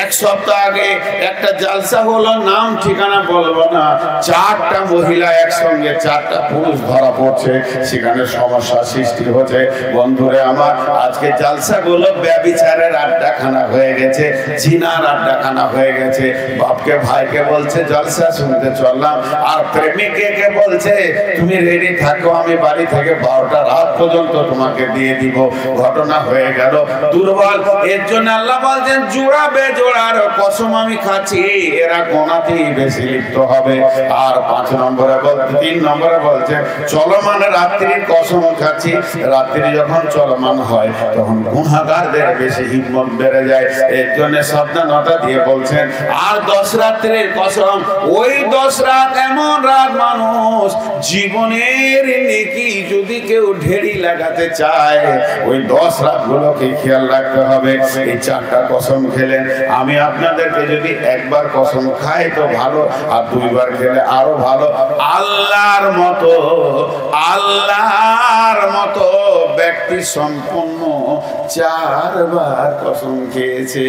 [SPEAKER 1] 1 সপ্তাহ আগে একটা জালসা হলো, নাম ঠিকানা বলবো না। 4টা মহিলা একসঙ্গে 4টা পুরুষ ধরা পড়ছে, সেখানে সমস্যা সৃষ্টি হচ্ছে। বন্ধুরে আমার, আজকে জালসাগুলো ব্যভিচারের আড্ডাখানা হয়ে গেছে, জিনার আড্ডাখানা হয়ে গেছে। বাপকে ভাইকে বলছে জলসা শুনতে চললাম, আর প্রেমিককে বলছে তুমি রেডি থাকো, আমি বাড়ি থেকে 12টা রাত পর্যন্ত তোমাকে দিয়ে দিব। ঘটনা হয়ে গেল দুর্বল। এর জন্য আল্লাহ বলছেন জোড়া বেজোড়ার কসম আমি খাচ্ছি, এরা গোনাতেই বেশি লিপ্ত হবে। আর 5 নম্বরে 3 নম্বরে বলছে চলমান রাত্রির কসম খাচ্ছি। রাত্রি যখন চলমান হয় তখন গুনাহগারদের বেশি হিম্মত বেড়ে যায়। এর জন্য সাবধানতা দিয়ে বলছেন। আর 10 রাত্রির কসম, ওই 10 রাত এমন রাত মানুষ জীবনের নেকি যদি কেউ ঢেড়ি লাগাতে চায়, ওই 10 রাতগুলোকে খেয়াল রাখতে হবে। এই 4টা কসম খেলেন। আমি আপনাদেরকে যদি একবার কসম খাই তো ভালো, আর 2বার খেলে আরো ভালো। আল্লাহর মতো ব্যক্তি সম্পন্ন 4বার কসম খেয়েছে।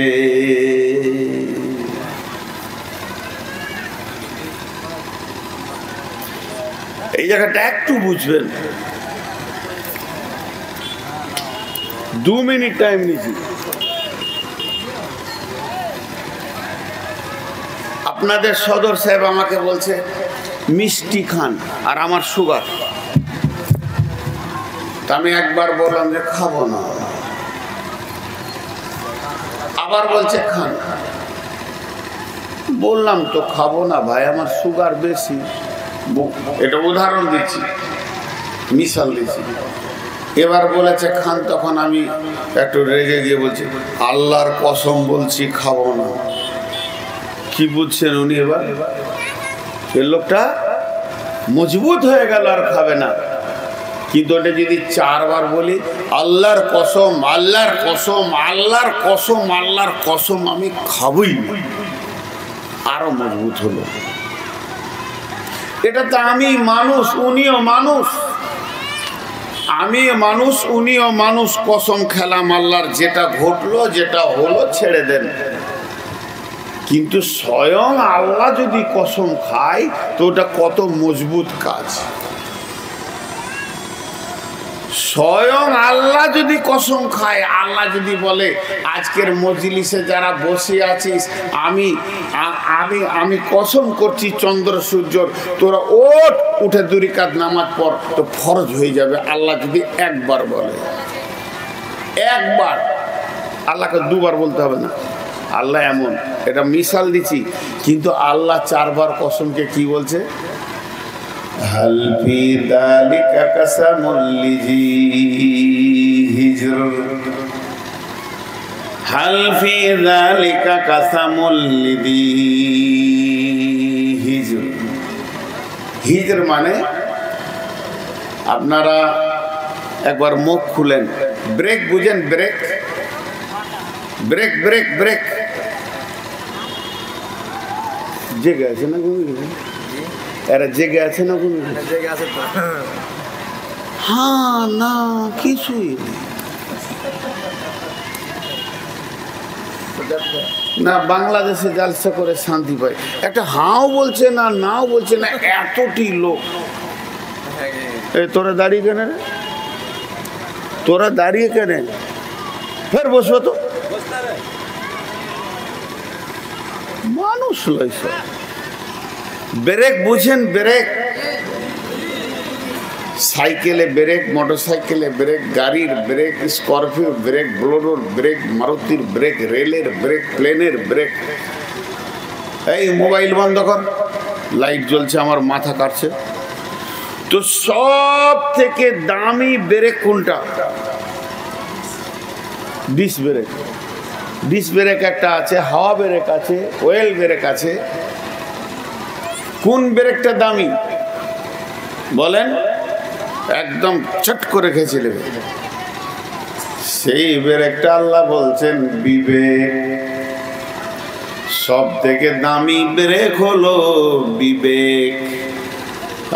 [SPEAKER 1] এই জায়গাটা একটু বুঝবেন। 2 মিনিট টাইম নিচ্ছি। আপনাদের সদর সাহেব আমাকে বলছে মিষ্টি খান, আর আমার সুগার। তা আমি একবার বললাম যে খাবো না, আবার বলছে খান। বললাম তো খাবো না ভাই, আমার সুগার বেশি। এটা উদাহরণ দিচ্ছি, মিশাল দিচ্ছি। এবার বলেছে খান, তখন আমি একটু রেগে গিয়ে বলছি আল্লাহর কসম বলছি খাবো না। কি বুঝছেন উনি? এবার এই লোকটা মজবুত হয়ে গেল, আর খাবে না। কিন্তু ওটা যদি 4বার বলি আল্লাহর কসম, আল্লাহর কসম, আল্লাহর কসম, আল্লাহর কসম আমি খাবই না, আরো মজবুত হলো। এটা তো আমি মানুষ, উনিও মানুষ। আমি মানুষ, উনিও মানুষ। কসম খেলাম আল্লাহর, যেটা ঘটলো যেটা হলো ছেড়ে দেন। কিন্তু স্বয়ং আল্লাহ যদি কসম খায় তো ওটা কত মজবুত কাজ। স্বয়ং আল্লাহ যদি কসম খায়, আল্লাহ যদি বলে আজকের মজলিসে যারা বসে আছিস আমি আমি আমি কসম করছি চন্দ্র সূর্যর, তোরা উঠে 2 রাকাত নামাজ পড়, তো ফরজ হয়ে যাবে। আল্লাহ যদি একবার বলে, একবার, আল্লাহকে 2বার বলতে হবে না। আল্লাহ এমন, এটা মিশাল দিচ্ছি। কিন্তু আল্লাহ 4বার কসমকে কি বলছে? হাল ফি যালিকা কাসামুল লিজি হিজর, হাল ফি যালিকা কাসামুল লিজি হিজর। হিজর মানে আপনারা একবার মুখ খুলেন, ব্রেক বুঝেন? ব্রেক ব্রেক ব্রেক ব্রেক জেগে আছে না ঘুমিয়ে গেছে? এরা জেগে আছে না ঘুমিয়ে গেছে?
[SPEAKER 3] জেগে আছে তো।
[SPEAKER 1] হ্যাঁ না কিছুই না। বাংলাদেশে জালসা করে শান্তি পায়, একটা হাও বলছে না, নাও বলছে না, এতটি লোক। এই তোরা দাঁড়িয়ে কেন রে? তোরা দাঁড়িয়ে কেন? ফের বসবো তো। মানুষ লইস ব্রেক বুঝেন? ব্রেক সাইকেলে ব্রেক, মোটর সাইকেলে ব্রেক, গাড়ির ব্রেক, স্করপিও ব্রেক, বোলেরোর ব্রেক, মারুতির ব্রেক, রেলের ব্রেক, প্লেনের ব্রেক। এই মোবাইল বন্ধ কর, লাইট জ্বলছে, আমার মাথা কাটছে। তো সব থেকে দামি ব্রেক কোনটা? Disc brake. ডিস্ক ব্রেক একটা আছে, হাওয়া ব্রেক আছে, ওয়েল ব্রেক আছে। কোন ব্রেকটা দামি বলেন? একদম চট করে খেঁচে নেবে সেই ব্রেকটা। আল্লাহ বলছেন বিবেক। সব থেকে দামি ব্রেক হলো বিবেক।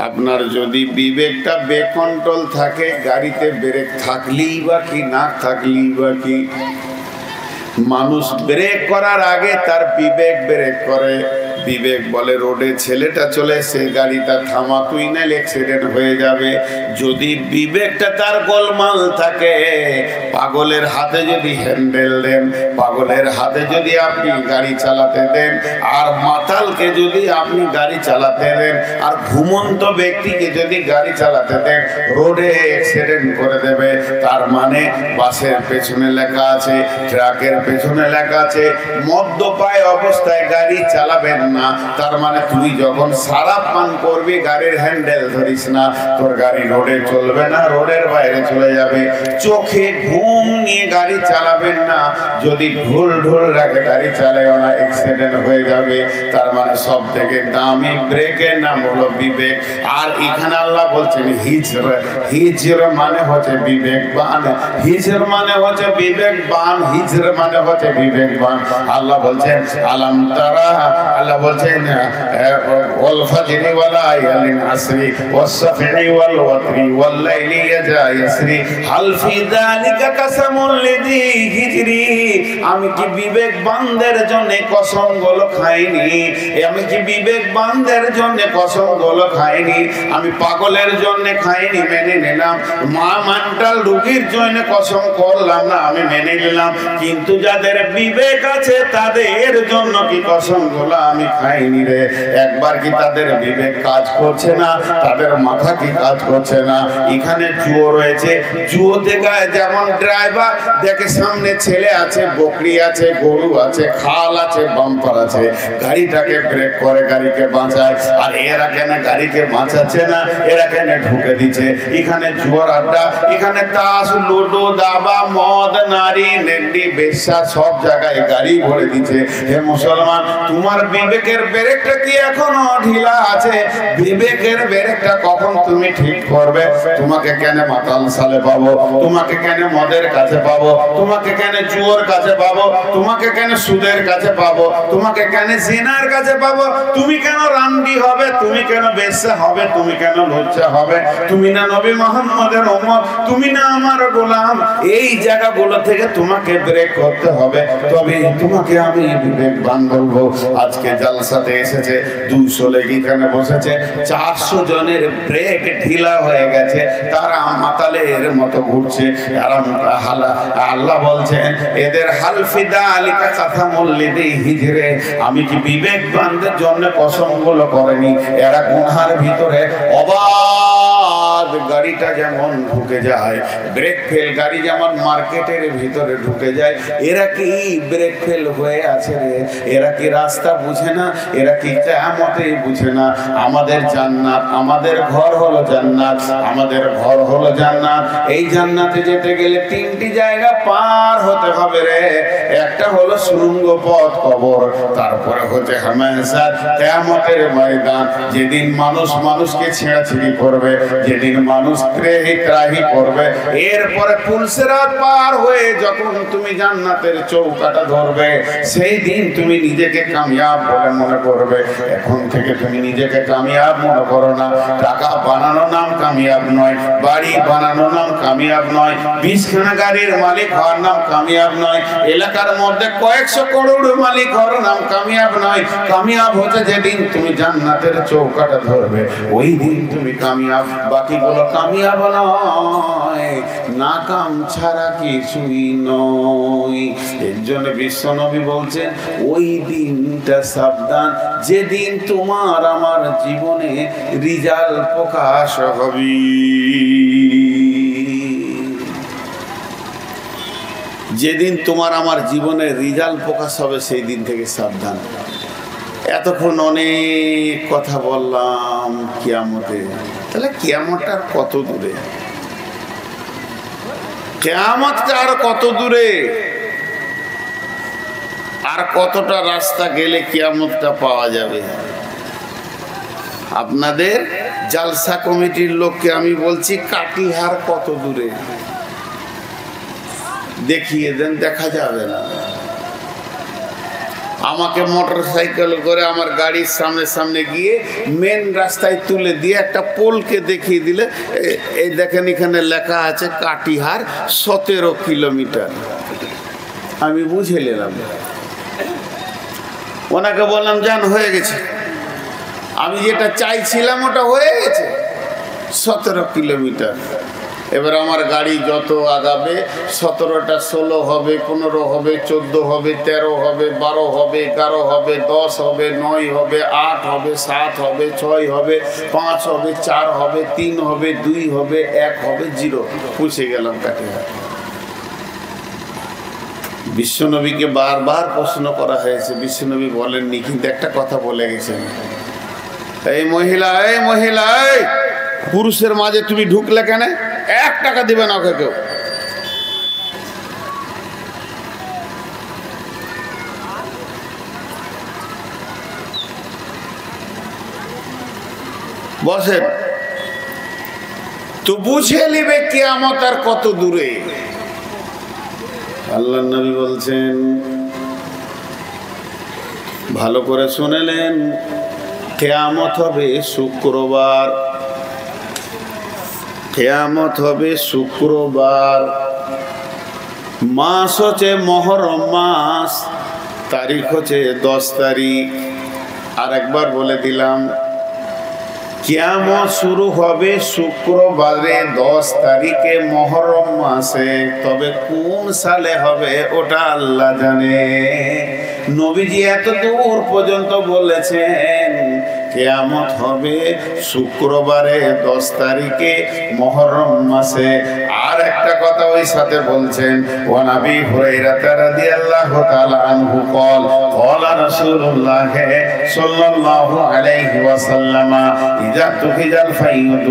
[SPEAKER 1] আপনার যদি বিবেকটা বেকন্ট্রোল থাকে, গাড়িতে ব্রেক থাকলেই বা কি, না থাকলেই বা কি। মানুষ ব্রেক করার আগে তার বিবেক ব্রেক করে। বিবেক বলে রোডে ছেলেটা চলে এসে, গাড়িটা থামা, তুই নাইলে অ্যাক্সিডেন্ট হয়ে যাবে। যদি বিবেকটা তার গোলমাল থাকে, পাগলের হাতে যদি হ্যান্ডেল দেন, পাগলের হাতে যদি আপনি গাড়ি চালাতে দেন, আর মাতালকে যদি আপনি গাড়ি চালাতে দেন, আর ঘুমন্ত ব্যক্তিকে যদি গাড়ি চালাতে দেন, রোডে অ্যাক্সিডেন্ট করে দেবে। তার মানে বাসের পেছনে লেখা আছে, ট্রাকের পেছনে লেখা আছে মদ্যপায় অবস্থায় গাড়ি চালাবেন না। তার মানে তুই যখন সারাপ পান করবি, গাড়ির হ্যান্ডেল ধরিস না, তোর গাড়ি রোডে চলবে না, রোডের বাইরে চলে যাবে। চোখে ঘুম নিয়ে গাড়ি চালাবেন না, যদি ঢোল ঢোল রাখে গাড়ি চালায় না, অ্যাক্সিডেন্ট হয়ে যাবে। তার মানে সব থেকে দামি ব্রেকের নাম হলো বিবেক। আর এখানে আল্লাহ বলছেন হিজর। হিজর মানে হচ্ছে বিবেকবান, হিজর মানে হচ্ছে বিবেকবান, হিজর মানে হচ্ছে বিবেকবান। আল্লাহ বলছেন আলাম তারা, আল্লাহ বলছেন ওয়াল ফাজরি ওয়াল লায়ালিন আসরি ওয়াস সাফি ওয়াল ওয়াতরি ওয়াল লাইলি ইয়াজা ইয়াসরি হাল ফি যালিকা কাসামুল লিযি হিজরি। আমি কি বিবেকবানদের জন্য কসমগুলো খাইনি? আমি কি বিবেকবানদের জন্য কসমগুলো খাইনি? আমি পাগলের জন্য খাইনি, মেনে নিলাম। মা মেন্টাল রোগীর জন্য কসম করলাম না, আমি মেনে নিলাম। কিন্তু যাদের বিবেক আছে তাদের জন্য কি কসমগুলো আমি খাইনি রে? একবার কি তাদের বিবেক কাজ করছে না? তাদের মাথা কি কাজ করছে না? এখানে জুয়ো রয়েছে, জুয়োতে গায়ে যেমন ড্রাইভার দেখে সামনে ছেলে আছে, বকরি আছে, গরু আছে, খাল আছে, বাম্পার আছে, গাড়িটাকে ব্রেক করে গাড়িকে বাঁচায়। আর এরা কেন গাড়িকে বাঁচাচ্ছে না? এরা কেন ঢুকে দিচ্ছে? এখানে জুয়ার আড্ডা, এখানে তাস, লুডো, দাবা, মদ, নারী, নেন্ডি, বেশ্যা, সব জায়গায় গাড়ি ভরে দিচ্ছে। হে মুসলমান, তোমার বিবেকের ব্রেকটা কি এখনো ঢিলা আছে? বিবেকের ব্রেকটা কখন তুমি ঠিক করবে? তোমাকে কেন মাতাল সালে পাবো? তোমাকে কেন মদের কাছে পাবো? তোমাকে কেন জুয়োর কাছে পাবো? তোমাকে কেন সুদের কাছে পাবো? তোমাকে কেন জিনার কাছে পাবো? তুমি কেন রান্ডি হবে? তুমি কেন বেশ্যা হবে? তুমি কেন লজ্জা হবে? তুমি না নবী মুহাম্মদের উম্মত? তুমি না আমার গোলাম? এই জায়গাগুলো থেকে তোমাকে ব্রেক করতে হবে, তবে তোমাকে আমি বিবেকবান বলবো। আজকে জালসাতে এসেছে 200 লোক এখানে বসেছে, 400 জনের ব্রেক ঢিলা হয়ে গেছে, তারা মাতালের মতো ঘুরছে। আল্লাহ বলছেন এদের হালফিদা আলিকা কাসামুল লিযি হিজরে। আমি কি বিবেকবানদের জন্য কসমগুলো করেনি? এরা গুনার ভিতরে অবাধ গাড়িটা যেমন ঢুকে যায়, ব্রেক ফেল গাড়ি যেমন মার্কেটের ভিতরে ঢুকে যায়, এরা কি ব্রেক ফেল হয়ে আছে রে? এরা কি রাস্তা বুঝে না, এরা কি কিয়ামতেই বুঝে না। আমাদের জান্নাত, আমাদের ঘর হলো জান্নাত, আমাদের ঘর হলো জান্নাত। এই জান্নাতে যেতে গেলে তিনটি জায়গা পার হতে হবে রে। একটা হলো সুড়ঙ্গ পথ কবর, তারপরে হচ্ছে হামেশাত কিয়ামতের ময়দান, যেদিন মানুষ মানুষকে ছেঁড়াছিড়ি করবে, যেদিন মানুষ ত্রাহি করবে। এরপরে পুলসিরাত পার হয়ে যখন তুমি জান্নাতের চৌকাটা ধরবে, সেই দিন তুমি নিজেকে কামিয়াব বলে মনে করবে। এখন থেকে তুমি নিজেকে কামিয়াব মনে করো না। টাকা বানানো নাম কামিয়াব নয়, বাড়ি বানানো নাম কামিয়াব নয়, 20খানা গাড়ির মালিক হওয়ার নাম কামিয়াব নয়, এলাকার মধ্যে কয়েকশো করোড় মালিক হওয়ার নাম কামিয়াব নয়। কামিয়াব হচ্ছে যেদিন তুমি জান্নাতের চৌকাটা ধরবে, ওই দিন তুমি কামিয়াব। বাকিগুলো কামিয়াব নয়, নাকাম ছাড়া কিছুই নয়। এর জন্য বিশ্বনবী বলছেন ওই দিনটা সাবধান, যেদিন তোমার আমার জীবনে রিজাল্ট প্রকাশ হবে। যেদিন তোমার আমার জীবনে রিজাল্ট প্রকাশ হবে, সেই দিন থেকে সাবধান। এতক্ষণ অনেক কথা বললাম কিয়ামতে, তাহলে কিয়ামতটা কত দূরে? কিয়ামতটা আর কত দূরে? আর কতটা রাস্তা গেলে কিয়ামতটা পাওয়া যাবে? আপনাদের জালসা কমিটির লোককে আমি বলছি, কাটিহার কত দূরে দেখিয়ে দেন, দেখা যাবে না। আমাকে মোটর সাইকেল করে আমার গাড়ির সামনে সামনে গিয়ে মেন রাস্তায় তুলে দিয়ে একটা পোলকে দেখিয়ে দিলে, এই দেখেন এখানে লেখা আছে কাটিহার 17 কিলোমিটার। আমি বুঝে নিলাম, ওনাকে বললাম যান হয়ে গেছে, আমি যেটা চাইছিলাম ওটা হয়ে গেছে, 17 কিলোমিটার। এবার আমার গাড়ি যত আগাবে, 17টা 16 হবে, 15 হবে, 14 হবে, 13 হবে, 12 হবে, 11 হবে, 10 হবে, 9 হবে, 8 হবে, 7 হবে, 6 হবে, 5 হবে, 4 হবে, 3 হবে, 2 হবে, 1 হবে, 0। পুষে গেলাম কাটিহার। বিশ্বনবীকে বারবার প্রশ্ন করা হয়েছে, বিশ্বনবী বলেননি, কিন্তু একটা কথা বলে গেছেন, এই মহিলা, এই মহিলা, এই পুরুষের মাঝে তুমি ঢুকলে কেন? 1 টাকা দিবে না ওকে কেউ। বসেন তো বুঝে নিবে কিয়ামত আর কত দূরে। আল্লাহর নবী বলছেন, ভালো করে শুনেলেন, কিয়ামত হবে শুক্রবার। কিয়ামত হবে শুক্রবার। মাস হচ্ছে মহরম মাস, তারিখ হচ্ছে 10 তারিখ। আর একবার বলে দিলাম, কিয়ামত শুরু হবে শুক্রবারে 10 তারিখে মহরম মাসে। তবে কোন সালে হবে ওটা আল্লাহ জানে। নবীজি এত দূর পর্যন্ত বলেছেন কিয়ামত হবে শুক্রবারে 10 তারিখে মহরম মাসে। আর একটা কথা ওই সাথে বলছেন, ওয়া নবী হুরায়রা রাদিয়াল্লাহু তাআলা আনহু قال قال رسول الله صلى الله عليه وسلم اذا تخرج الفيض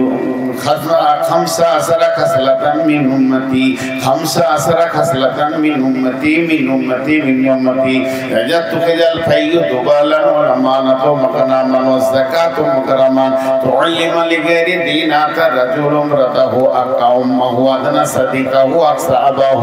[SPEAKER 1] 15 خصلة من امتي 15 خصلة من امتي من امتي من امتي اذا تخرج الفيض بالا والامانة مكرما والزكاة مكرما تعلم لغير دينك رجل امرته أقى أمه أدنى صديقه أقصى أباه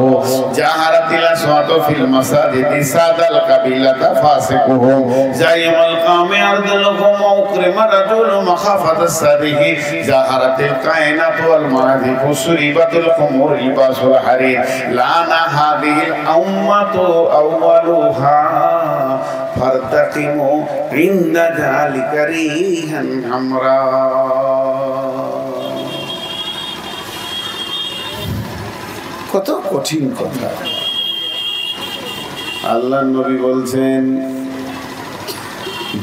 [SPEAKER 1] جاهرت الأصوات في المساجد ساد القبيلة فاسقهم زعيم القوم أرذلهم وأكرم رجل مخافة السره جاهرت الكائنات والمنادق سربت الخمور لباس الحرير لعن هذه الأمة أولها فارتقموا عند ذلك ريحا حمراء। কত কঠিন কথা। আল্লাহর নবী বলছেন,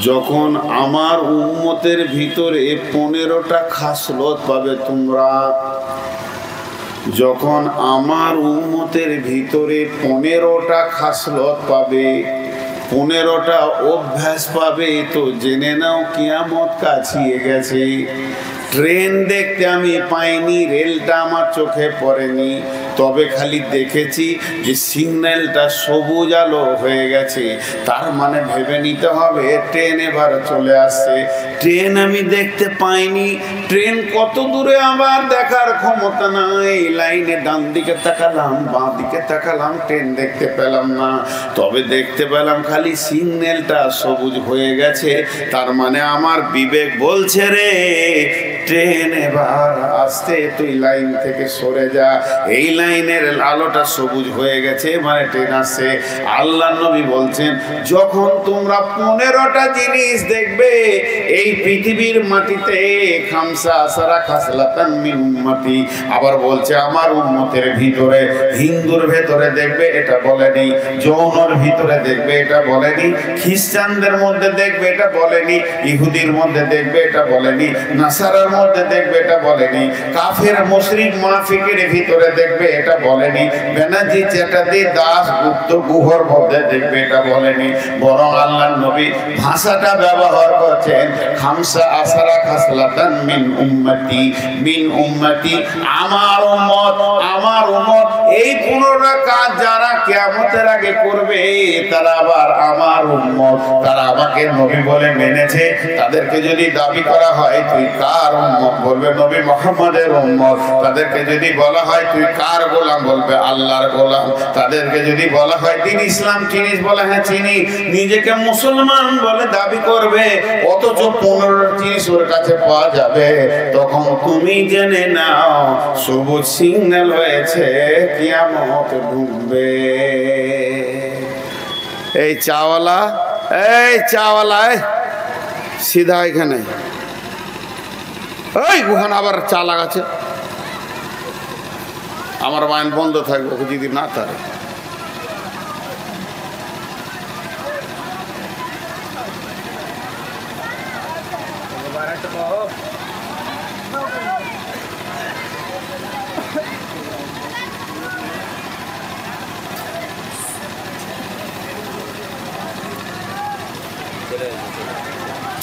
[SPEAKER 1] যখন আমার উম্মতের ভিতরে 15টা খাসলত পাবে তোমরা, যখন আমার উম্মতের ভিতরে 15টা খাসলত পাবে, 15টা অভ্যাস পাবে তো জেনে নাও কিয়ামত কাছিয়ে গেছে। ট্রেন দেখতে আমি পাইনি, রেলটা আমার চোখে পড়েনি, তবে খালি দেখেছি যে সিগন্যালটা সবুজ আলো হয়ে গেছে, তার মানে ভেবে নিতে হবে ট্রেন এবার চলে আসছে। ট্রেন আমি দেখতে পাইনি, ট্রেন কত দূরে আমার দেখার ক্ষমতা নাই। লাইনে ডান দিকে তাকালাম, বাঁ দিকে তাকালাম, ট্রেন দেখতে পেলাম না, তবে দেখতে পেলাম খালি সিগন্যালটা সবুজ হয়ে গেছে, তার মানে আমার বিবেক বলছে রে ট্রেন এবার আসতে, তুই লাইন থেকে সরে যা, এই লাইনের আলোটা সবুজ হয়ে গেছে মানে ট্রেন আসছে। আল্লাহ নবী বলছেন যখন তোমরা 15টা জিনিস দেখবে এই পৃথিবীর মাটিতে, খামসা আসারা খাসলাতান মিন উম্মতি, আবার বলছে আমার উম্মতের ভিতরে, হিন্দুর ভেতরে দেখবে এটা বলেনি, যৌনর ভিতরে দেখবে এটা বলেনি, খ্রিস্টানদের মধ্যে দেখবে এটা বলেনি, ইহুদির মধ্যে দেখবে এটা বলেনি, নাসারার মধ্যে দেখবে এটা বলেনি, কাফের মুশরিক মুনাফিকের ভিতরে দেখবে এটা বলেনি, বেনাজি চ্যাটার্জি দাস গুপ্ত গুহর মধ্যে দেখবে এটা বলেনি, বরং আল্লাহর নবী ভাষাটা ব্যবহার করছেন খামসা আসারা খাসলাতান মিন উম্মতি, মিন উম্মতি, আমার উম্মত, আমার উম্মত। এই 15টা কাজ যারা কিয়ামতের আগে করবে তারা আবার আমার উম্মত, তারা আমাকে নবী বলে মেনেছে, তাদেরকে যদি দাবি করা হয় তুই কার উম্মত, বলবে নবী মুহাম্মদের উম্মত। তাদেরকে যদি বলা হয় তুই কার গোলাম, বলবে আল্লাহর গোলাম। তাদেরকে যদি বলা হয় দিন ইসলাম চিনিস, বলে হ্যাঁ চিনি, নিজেকে মুসলমান বলে দাবি করবে, অথচ 15 জিনিস ওর কাছে পাওয়া যাবে, তখন তুমি জেনে নাও সবুজ সিগন্যাল হয়েছে, কিয়ামত ঢুকবে। এই চাওয়ালা, এই চাওয়ালা, সিধা এখানে, এই ওখানে আবার চা লাগাচ্ছে, আমার মাইন বন্ধ থাকবে ওকে যদি না তারে।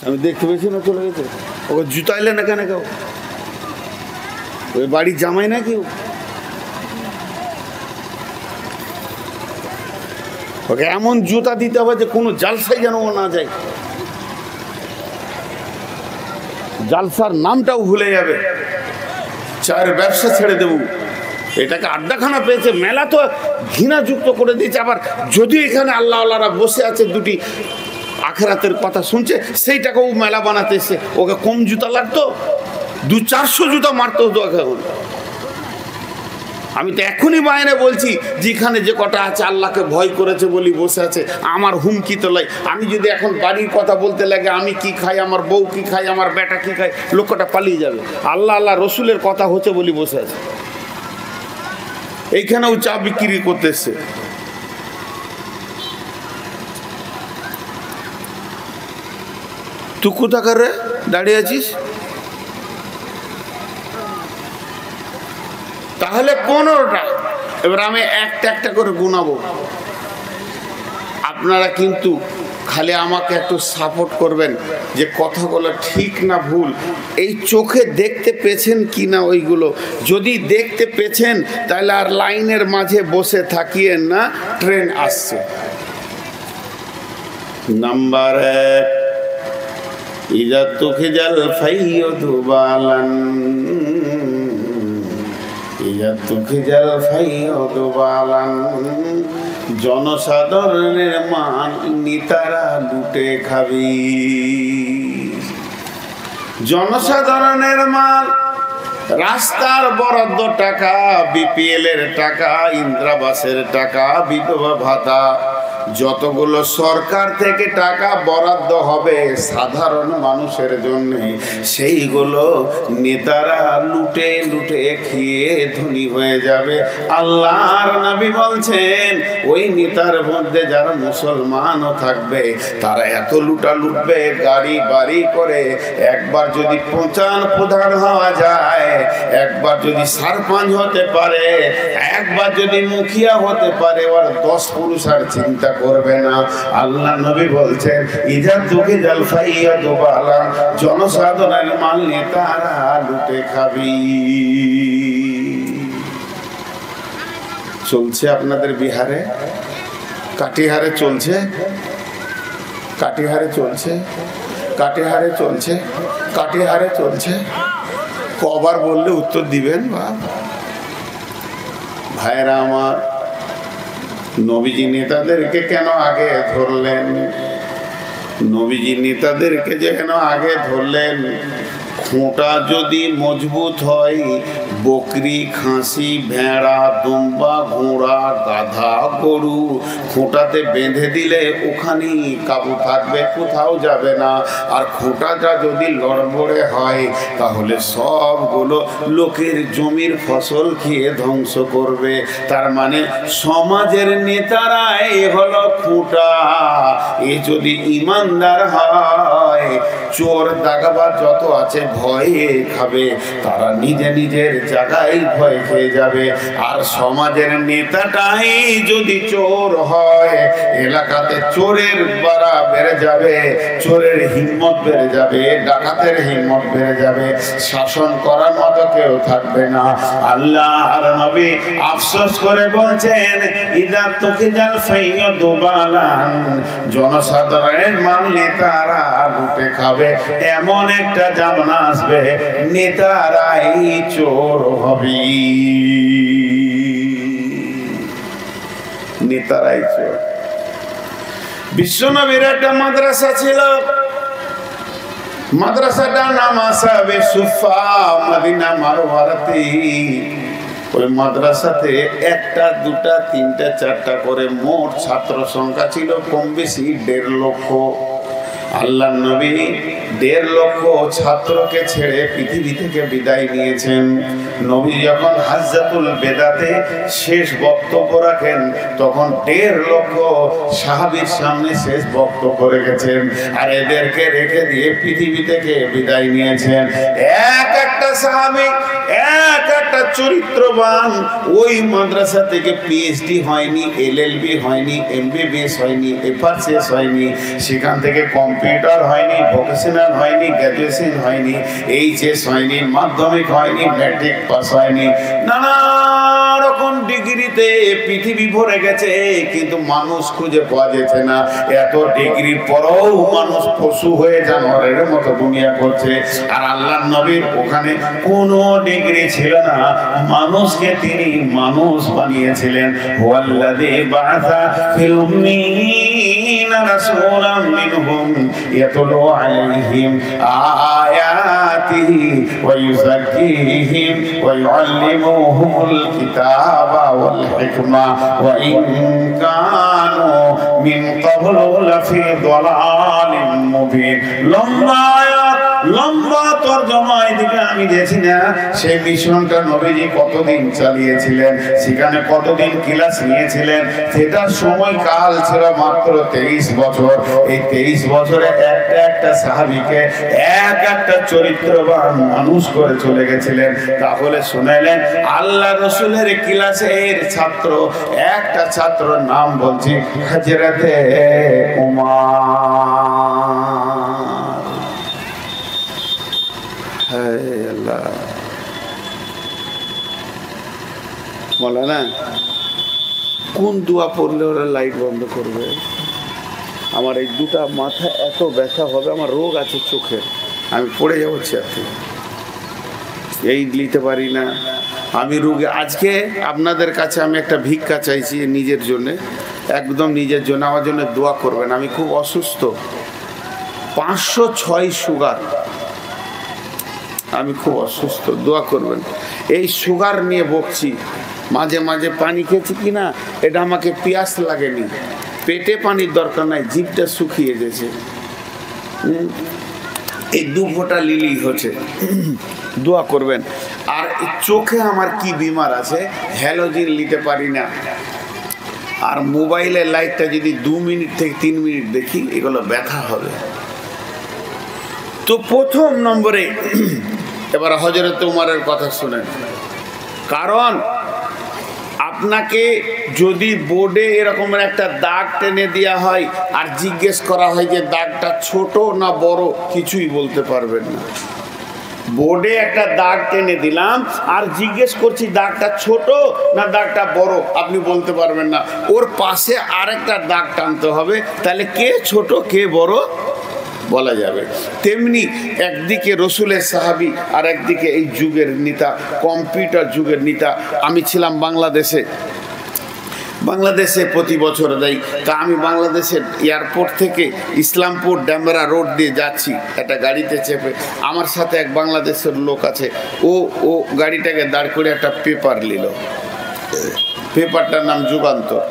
[SPEAKER 1] আমি দেখতে পেয়েছি না, চলে গেছে। ওকে জুতা এলে না কেন কেউ, ওই বাড়ির জামাই না কেউ, ওকে এমন জুতা দিতে হবে যে কোনো জালসায় যেন ও না যায়, জালসার নামটাও ভুলে যাবে, চায়ের ব্যবসা ছেড়ে দেবো। এটাকে আড্ডাখানা পেয়েছে, মেলা তো ঘৃণাযুক্ত করে দিয়েছে। আবার যদি এখানে আল্লাহ আল্লাহরা বসে আছে দুটি আখেরাতের কথা শুনছে, সেইটাকেও মেলা বানাতে এসে ওকে কম জুতা লাগতো, 200-400 জুতা মারতে হতো এখন। আমি তো এখনই বাইরে বলছি যেখানে যে কটা আছে আল্লাহকে ভয় করেছে বলি বসে আছে, আমার হুমকি তো লাই। আমি যদি এখন বাড়ির কথা বলতে লাগে, আমি কি খাই, আমার বউ কি খাই, আমার বেটা কি খাই, লোকটা পালিয়ে যাবে। আল্লাহ আল্লাহ রসুলের কথা হচ্ছে বলি বসে আছে। এইখানেও চা বিক্রি করতে এসছে। তুই কোথাকার রে দাঁড়িয়ে আছিস? তাহলে 15টা, এবার আমি একটা একটা করে গুনাবো। আপনারা কিন্তু খালি আমাকে একটু সাপোর্ট করবেন যে কথাগুলো ঠিক না ভুল। এই চোখে দেখতে পেয়েছেন কি না ওইগুলো, যদি দেখতে পেয়েছেন তাহলে আর লাইনের মাঝে বসে থাকিয়েন না, ট্রেন আসছে। নাম্বার 1, ইজা তুখিজাল ফাইয়ুদু বালান, ইজা তুখিজাল ফাইয়ুদু বালান, জনসাধারণের মান নিতারা লুটে খাবি। জনসাধারণের মাল, রাস্তার বরাদ্দ টাকা, বিপিএল এর টাকা, ইন্দিরাবাসের টাকা, বিধবা ভাতা, যতগুলো সরকার থেকে টাকা বরাদ্দ হবে সাধারণ মানুষের জন্য, সেইগুলো নেতারা লুটে লুটে খেয়ে ধনী হয়ে যাবে। আল্লাহর নবী বলছেন ওই নেতার মধ্যে যারা মুসলমানও থাকবে তারা এত লুটা লুটবে গাড়ি বাড়ি করে। একবার যদি প্রধান হওয়া যায়, একবার যদি সারপঞ্চ হতে পারে, একবার যদি মুখিয়া হতে পারে, ওর 10 পুরুষ আর চিন্তা চিন্তা করবে না। আল্লাহ নবী বলছেন ইজা তুকে জাল ফাইয়া দুবালা, জনসাধারণের মাল নেতারা লুটে খাবি। চলছে আপনাদের বিহারে, কাটিহারে চলছে, কাটিহারে চলছে, কাটিহারে চলছে, কাটিহারে চলছে। কবার বললে উত্তর দিবেন? ভাইরা আমার, নবীজি নেতাদেরকে কেন আগে ধরলেন? নবীজি নেতাদেরকে যে কেন আগে ধরলেন? খোঁটা যদি মজবুত হয়, বকরি, খাসি, ভেড়া, দুম্বা, ঘোড়া, গাধা, গরু খোঁটাতে বেঁধে দিলে ওখানেই কাবু থাকবে, কোথাও যাবে না। আর খোঁটাটা যদি লড়বড়ে হয় তাহলে সবগুলো লোকের জমির ফসল খেয়ে ধ্বংস করবে। তার মানে সমাজের নেতারাই হলো খোঁটা। এ যদি ইমানদার হয়, চোর দাগাবাজ যত আছে ভয়ে খাবে, তারা নিজে নিজের জায়গায় ভয় খেয়ে যাবে। আর সমাজের নেতাটাই যদি চোর হয়, এলাকাতে চোরের বাড়া বেড়ে যাবে, চোরের হিম্মত বেড়ে যাবে, ডাকাতের হিম্মত বেড়ে যাবে, শাসন করার মতো কেউ থাকবে না। আল্লাহ আর নবী আফসোস করে বলছেন ইদা তোকে জাল ফাইয়া দুবালান, জনসাধারণের মাল নেতারা লুটে খাবে। এমন একটা জামানা আসবে নেতারাই চোর হবে, নেতারাই চোর। বিশ্বনবীর একটা মাদ্রাসা ছিল, মাদ্রাসাটার নাম আসাবে সুফা মদিনা মারওয়ারাতি। ওই মাদ্রাসাতে একটা, দুটা, তিনটা, চারটা করে মোট ছাত্র সংখ্যা ছিল কম বেশি 1.5 লক্ষ। আল্লাহ নবী 1.5 লক্ষ ছাত্রকে ছেড়ে পৃথিবী থেকে বিদায় নিয়েছেন। নবী যখন হাজ্জাতুল বেদাতে শেষ বক্তব্য রাখেন, তখন 1.5 লক্ষ সাহাবীর সামনে শেষ বক্তব্য রেখেছেন। আর এদেরকে রেখে দিয়ে পৃথিবী থেকে বিদায় নিয়েছেন। এক একটা সাহাবী, এক একটা চরিত্রবান। ওই মাদ্রাসা থেকে পিএইচডি হয়নি, এলএলবি হয়নি, এমবিবিএস হয়নি, এফআরসিএস হয়নি, সেখান থেকে কম্পিউটার হয়নি, ভোকেশনাল হয়নি, গ্র্যাজুয়েশন হয়নি, এইচএস হয়নি, মাধ্যমিক হয়নি, ম্যাট্রিক পাস হয়নি, নানা রকম ডিগ্রিতে পৃথিবী ভরে গেছে, কিন্তু মানুষ খুঁজে পাওয়া যেছে না। এত ডিগ্রির পরেও মানুষ পশু হয়ে জানোয়ারের মতো দুনিয়া করছে। আর আল্লাহ নবীর ওখানে কোনো ডিগ্রি ছিল না, মানুষকে তিনি মানুষ বানিয়েছিলেন। ওয়াল্লাযী বা'আসা ফিল উম্মিয়িনা রাসূলাম মিনহুম ইয়াতলু আলাইহিম আয়াতিহি ওয়া ইউযাক্কিহিম ওয়া ইউআল্লিমুহুমুল কিতাবা ওয়াল হিকমা ওয়া ইন কানু মিন ক্বাবলু লাফি যালালিম মুবিন। লম্বা তরজমা এদিকে আমি দিয়েছি না। সেই মিশনটা নবীজি কতদিন চালিয়েছিলেন, সেখানে কতদিন ক্লাস নিয়েছিলেন, সেটার সময়কাল ছিল মাত্র 23 বছর। এই 23 বছরে একটা একটা সাহাবীকে এক একটা চরিত্রবান মানুষ করে চলে গেছিলেন। তাহলে শুনাইলেন আল্লাহ রসুলের ক্লাসের ছাত্র, একটা ছাত্রর নাম বলছি হযরতে উমর। মৌলানা কোন দোয়া পড়লে ওরা লাইট বন্ধ করবে? আমার এই দুটা মাথা এত ব্যথা হবে, আমার রোগ আছে চোখের, আমি পড়ে যাবো চেয়ার থেকে, এই নিতে পারি না আমি রোগে। আজকে আপনাদের কাছে আমি একটা ভিক্ষা চাইছি নিজের জন্যে, একদম নিজের জন্য, আমার জন্য দোয়া করবেন। আমি খুব অসুস্থ, 506 সুগার, আমি খুব অসুস্থ, দোয়া করবেন। এই সুগার নিয়ে বকছি, মাঝে মাঝে পানি খেয়েছি কিনা এটা আমাকে পিয়াস লাগেনি, পেটে পানির দরকার নাই, জিভটা শুকিয়ে গেছে, এই 2 ফোঁটা লিলি হচ্ছে, দোয়া করবেন। আর চোখে আমার কি বিমার আছে, হ্যালোজিন নিতে পারি না। আর মোবাইলের লাইটটা যদি 2 মিনিট থেকে 3 মিনিট দেখি, এগুলো ব্যথা হবে। তো প্রথম নম্বরে এবার হযরত উমরের কথা শুনেন। কারণ আপনাকে যদি বোর্ডে এরকম একটা দাগ টেনে দেওয়া হয় আর জিজ্ঞেস করা হয় যে দাগটা ছোট না বড়, কিছুই বলতে পারবেন না। বোর্ডে একটা দাগ টেনে দিলাম আর জিজ্ঞেস করছি দাগটা ছোট না দাগটা বড়, আপনি বলতে পারবেন না। ওর পাশে আরেকটা দাগ টানতে হবে, তাহলে কে ছোট কে বড় বলা যাবে। তেমনি একদিকে রসুলের সাহাবী আর একদিকে এই যুগের নেতা, কম্পিউটার যুগের নেতা। আমি ছিলাম বাংলাদেশে প্রতি বছর যাই। তা আমি বাংলাদেশের এয়ারপোর্ট থেকে ইসলামপুর ড্যামরা রোড দিয়ে যাচ্ছি একটা গাড়িতে চেপে। আমার সাথে এক বাংলাদেশের লোক আছে, ও গাড়িটাকে দাঁড় করে একটা পেপার নিল। পেপারটার নাম যুগান্তর,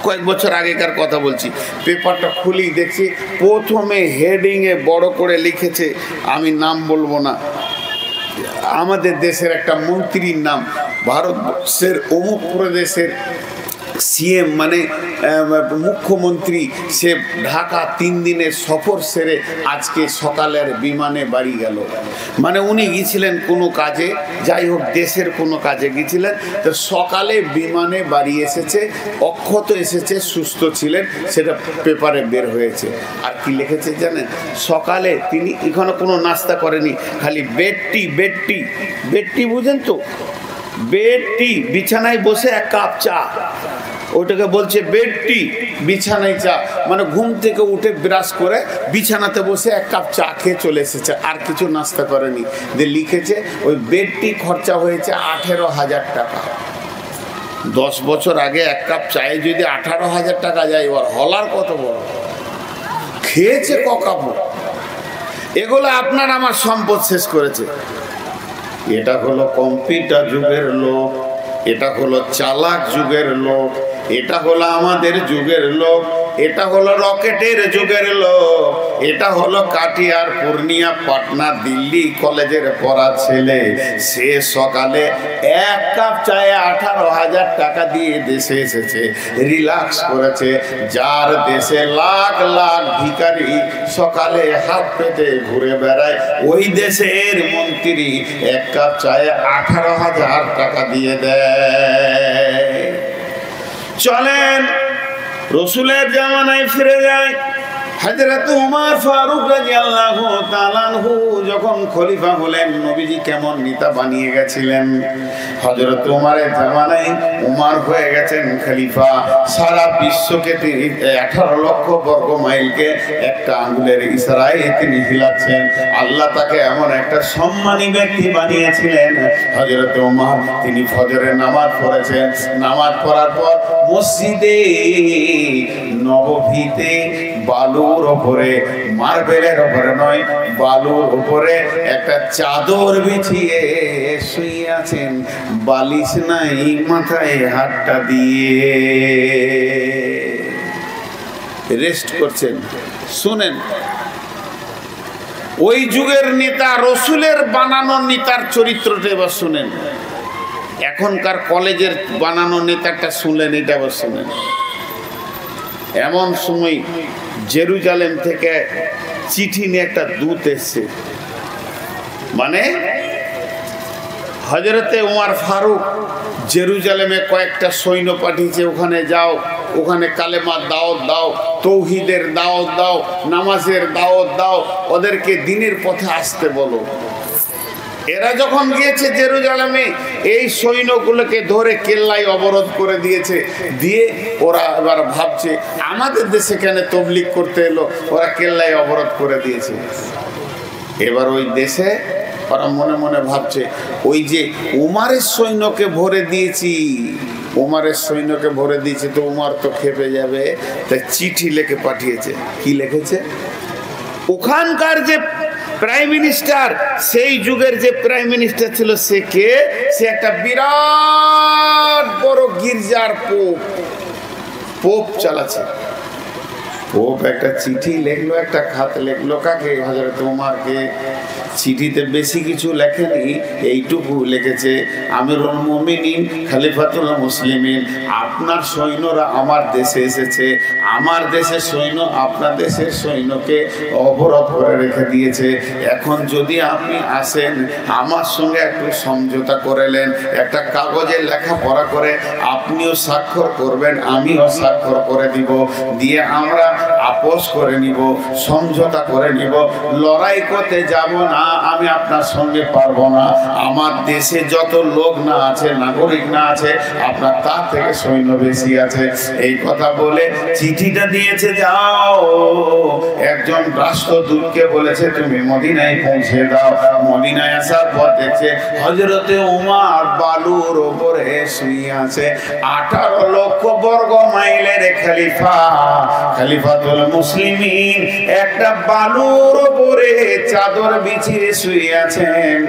[SPEAKER 1] কয়েক বছর আগেকার কথা বলছি। পেপারটা খুলি দেখছি প্রথমে হেডিংয়ে বড় করে লিখেছে, আমি নাম বলবো না, আমাদের দেশের একটা মন্ত্রীর নাম, ভারতবর্ষের অমুক প্রদেশের সিএম মানে মুখ্যমন্ত্রী, সে ঢাকা 3 দিনের সফর সেরে আজকে সকালের বিমানে বাড়ি গেল। মানে উনি গিয়েছিলেন কোনো কাজে, যাই হোক দেশের কোনো কাজে গিয়েছিলেন, তো সকালে বিমানে বাড়ি এসেছে, অক্ষত এসেছে, সুস্থ ছিলেন, সেটা পেপারে বের হয়েছে। আর কি লিখেছে জানেন? সকালে তিনি এখানে কোনো নাস্তা করেনি, খালি বেডটি বুঝেন তো, বেডটি, বিছানায় বসে 1 কাপ চা, ওটাকে বলছে বেডটি, বিছানায় চা, মানে ঘুম থেকে উঠে ব্রাশ করে বিছানাতে বসে 1 কাপ চা খেয়ে চলে এসেছে, আর কিছু নাস্তা করেনি। যে লিখেছে ওই বেডটি খরচা হয়েছে 18,000 টাকা। 10 বছর আগে 1 কাপ চায়ে যদি 18,000 টাকা যায়, ওর হলার কত বড়, খেয়েছে ক কাপ। এগুলো আপনার আমার সম্পদ শেষ করেছে। এটা হলো কম্পিউটার যুগের লোক, এটা হলো চালাক যুগের লোক, এটা হলো আমাদের যুগের লোক, এটা হলো রকেটের যুগের লোক, এটা হলো কাটিয়ার, পূর্ণিয়া, পাটনা, দিল্লি কলেজের পড়া ছেলে। সে সকালে 1 কাপ চায়ে 18,000 টাকা দিয়ে দেশে এসেছে, রিল্যাক্স করেছে। যার দেশে লাখ লাখ ভিখারি সকালে হাত পেতে ঘুরে বেড়ায়, ওই দেশের মন্ত্রী 1 কাপ চায়ে 18,000 টাকা দিয়ে দেয়। চলেন রসুলের জামানায় ফিরে যায়। হযরত উমর ফারুক রাদিয়াল্লাহু তাআলা আনহু যখন খলিফা হলেন, নবীজি কেমন নেতা বানিয়ে গেছিলেন। হযরত উমরের জামানায় উমর হয়ে গেছেন খলিফা। সারা বিশ্বকে তিনি 18 লক্ষ বর্গ মাইলকে একটা আঙ্গুলের ইশারায় তিনি হিলাচ্ছেন। আল্লাহ তাকে এমন একটা সম্মানী ব্যক্তি বানিয়েছিলেন। হযরত উমর তিনি ফজরের নামাজ পড়েছেন, নামাজ পড়ার পর মসজিদে নববীতে বালুর উপরে, মার্বেলের উপরে নয়, বালুর উপরে একটা চাদর বিছিয়ে শুয়ে আছেন, বালিশ নাই, মাথায় হাতটা দিয়ে রেস্ট করছেন। শুনেন, ওই যুগের নেতা, রসুলের বানানো নেতার চরিত্রটা এবার শুনেন। এখনকার কলেজের বানানো নেতাটা শুনলেন, এটা আবার শুনেন। এমন সময় জেরুজালেম থেকে চিঠি নিয়ে একটা দূত এসছে, মানে হযরতে উমর ফারুক জেরুজালেমে কয়েকটা সৈন্য পাঠিয়েছে, ওখানে যাও, ওখানে কালেমার দাওয়াত দাও, তৌহিদের দাওয়াত দাও, নামাজের দাওয়াত দাও, ওদেরকে দ্বীনের পথে আসতে বলো। এরা যখন গিয়েছে জেরুজালেমে, এই সৈন্যগুলোকে ধরে কেল্লায় অবরোধ করে দিয়েছে। দিয়ে ওরা এবার ভাবছে আমাদের দেশে কেন তবলিগ করতে এলো, ওরা কেল্লায় অবরোধ করে দিয়েছে। এবার ওই দেশে ওরা মনে মনে ভাবছে, ওই যে উমরের সৈন্যকে ভরে দিয়েছি, উমরের সৈন্যকে ভরে দিয়েছে তো উমর তো খেপে যাবে, তাই চিঠি লিখে পাঠিয়েছে। কি লিখেছে? ওখানকার যে প্রাইম মিনিস্টার, সেই যুগের যে প্রাইম মিনিস্টার ছিল, সে কে? সে একটা বিরাট বড় গির্জার পোপ চালাচ্ছে। ও একটা চিঠি লিখলো, একটা খাত লিখলো। কাকে? হযরত ওমরকে। চিঠিতে বেশি কিছু লেখেনি, এইটুকু লিখেছে, আমিরুল মুমিনিন খলিফাতুল মুসলিমিন, আপনার সৈন্যরা আমার দেশে এসেছে, আমার দেশের সৈন্য আপনার দেশের সৈন্যকে অবরোধ করে রেখে দিয়েছে। এখন যদি আপনি আসেন, আমার সঙ্গে একটু সমঝোতা করেলেন, একটা কাগজে লেখাপড়া করে আপনিও স্বাক্ষর করবেন, আমিও স্বাক্ষর করে দিব, দিয়ে আমরা আপোষ করে নিব, সমঝোতা করে নিব। লড়াই করতে যাব না, আমি আপনার সঙ্গে পারবো না। আমার দেশে যত লোক না আছে, নাগরিক না আছে, আপনার তার থেকে সৈন্য বেশি আছে। এই কথা বলে চিঠিটা দিয়েছে, যাও একজন রাষ্ট্রদূতকে বলেছে তুমি মদিনায় পৌঁছে দাও। মদিনায় আসার পর দেখছে হযরতে ওমর বালুর উপরে শুয়ে আছে। 18 লক্ষ বর্গ মাইলের খলিফা, খলিফাতুল মুসলিমিন একটা বালুর উপরে চাদর বিছিয়ে শুয়ে আছেন।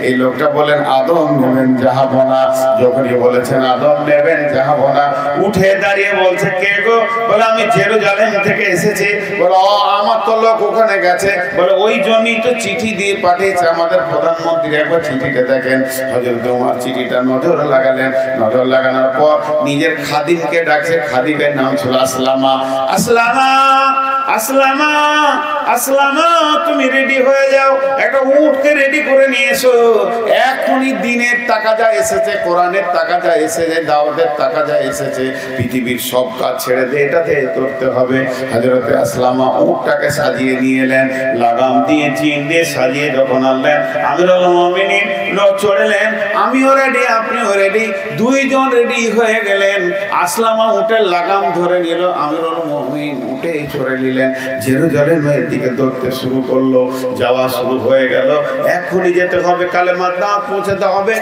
[SPEAKER 1] এই লোকটা বলেন আদম নেবেন যাবো না। যখনই বলেছেন আদম নেবেন যাবো না, উঠে দাঁড়িয়ে বলছে কে গো? বলে আমি জেরুজালেম থেকে এসেছি। বলে আমার তো লোক ওখানে গেছে। বলে ওই জন্যই তো চিঠি দিয়ে পাঠিয়েছে আমাদের প্রধানমন্ত্রী, একবার চিঠিটা দেখেন। হযরত ওমর চিঠিটা নজর লাগালেন। নজর লাগানোর পর নিজের খাদিমকে ডাকছে। খাদিমের নাম ছিল আসলামা। আসলামা, আসলামা, আসলামা, তুমি রেডি হয়ে যাও, একটা উটকে রেডি করে নিয়ে এসো। এখনই দিনের তাকাজা এসেছে, কোরআনের তাকাজা এসেছে, দাওয়াতের তাকাজা এসেছে। পৃথিবীর সব কাজ ছেড়ে দিয়ে এটাতে করতে হবে। হযরতে আসলামা উটটাকে সাজিয়ে নিয়ে এলেন, লাগাম দিয়ে চিন দিয়ে সাজিয়ে যখন আনলেন, আমিরুল মুমিনিন লোক চড়লেন। আমিও রেডি, আপনিও রেডি, দুইজন রেডি হয়ে গেলেন। আসলামা উটের লাগাম ধরে নিল, আমিরুল মুমিনিন উঠে চড়ে নিলেন। জেরুজালেমের দিকে দৌড়তে শুরু করলো। যাওয়া শুরু হয়ে গেল। এখনই যেতে হবে, কালেমার দাওয়াত পৌঁছাতে হবে,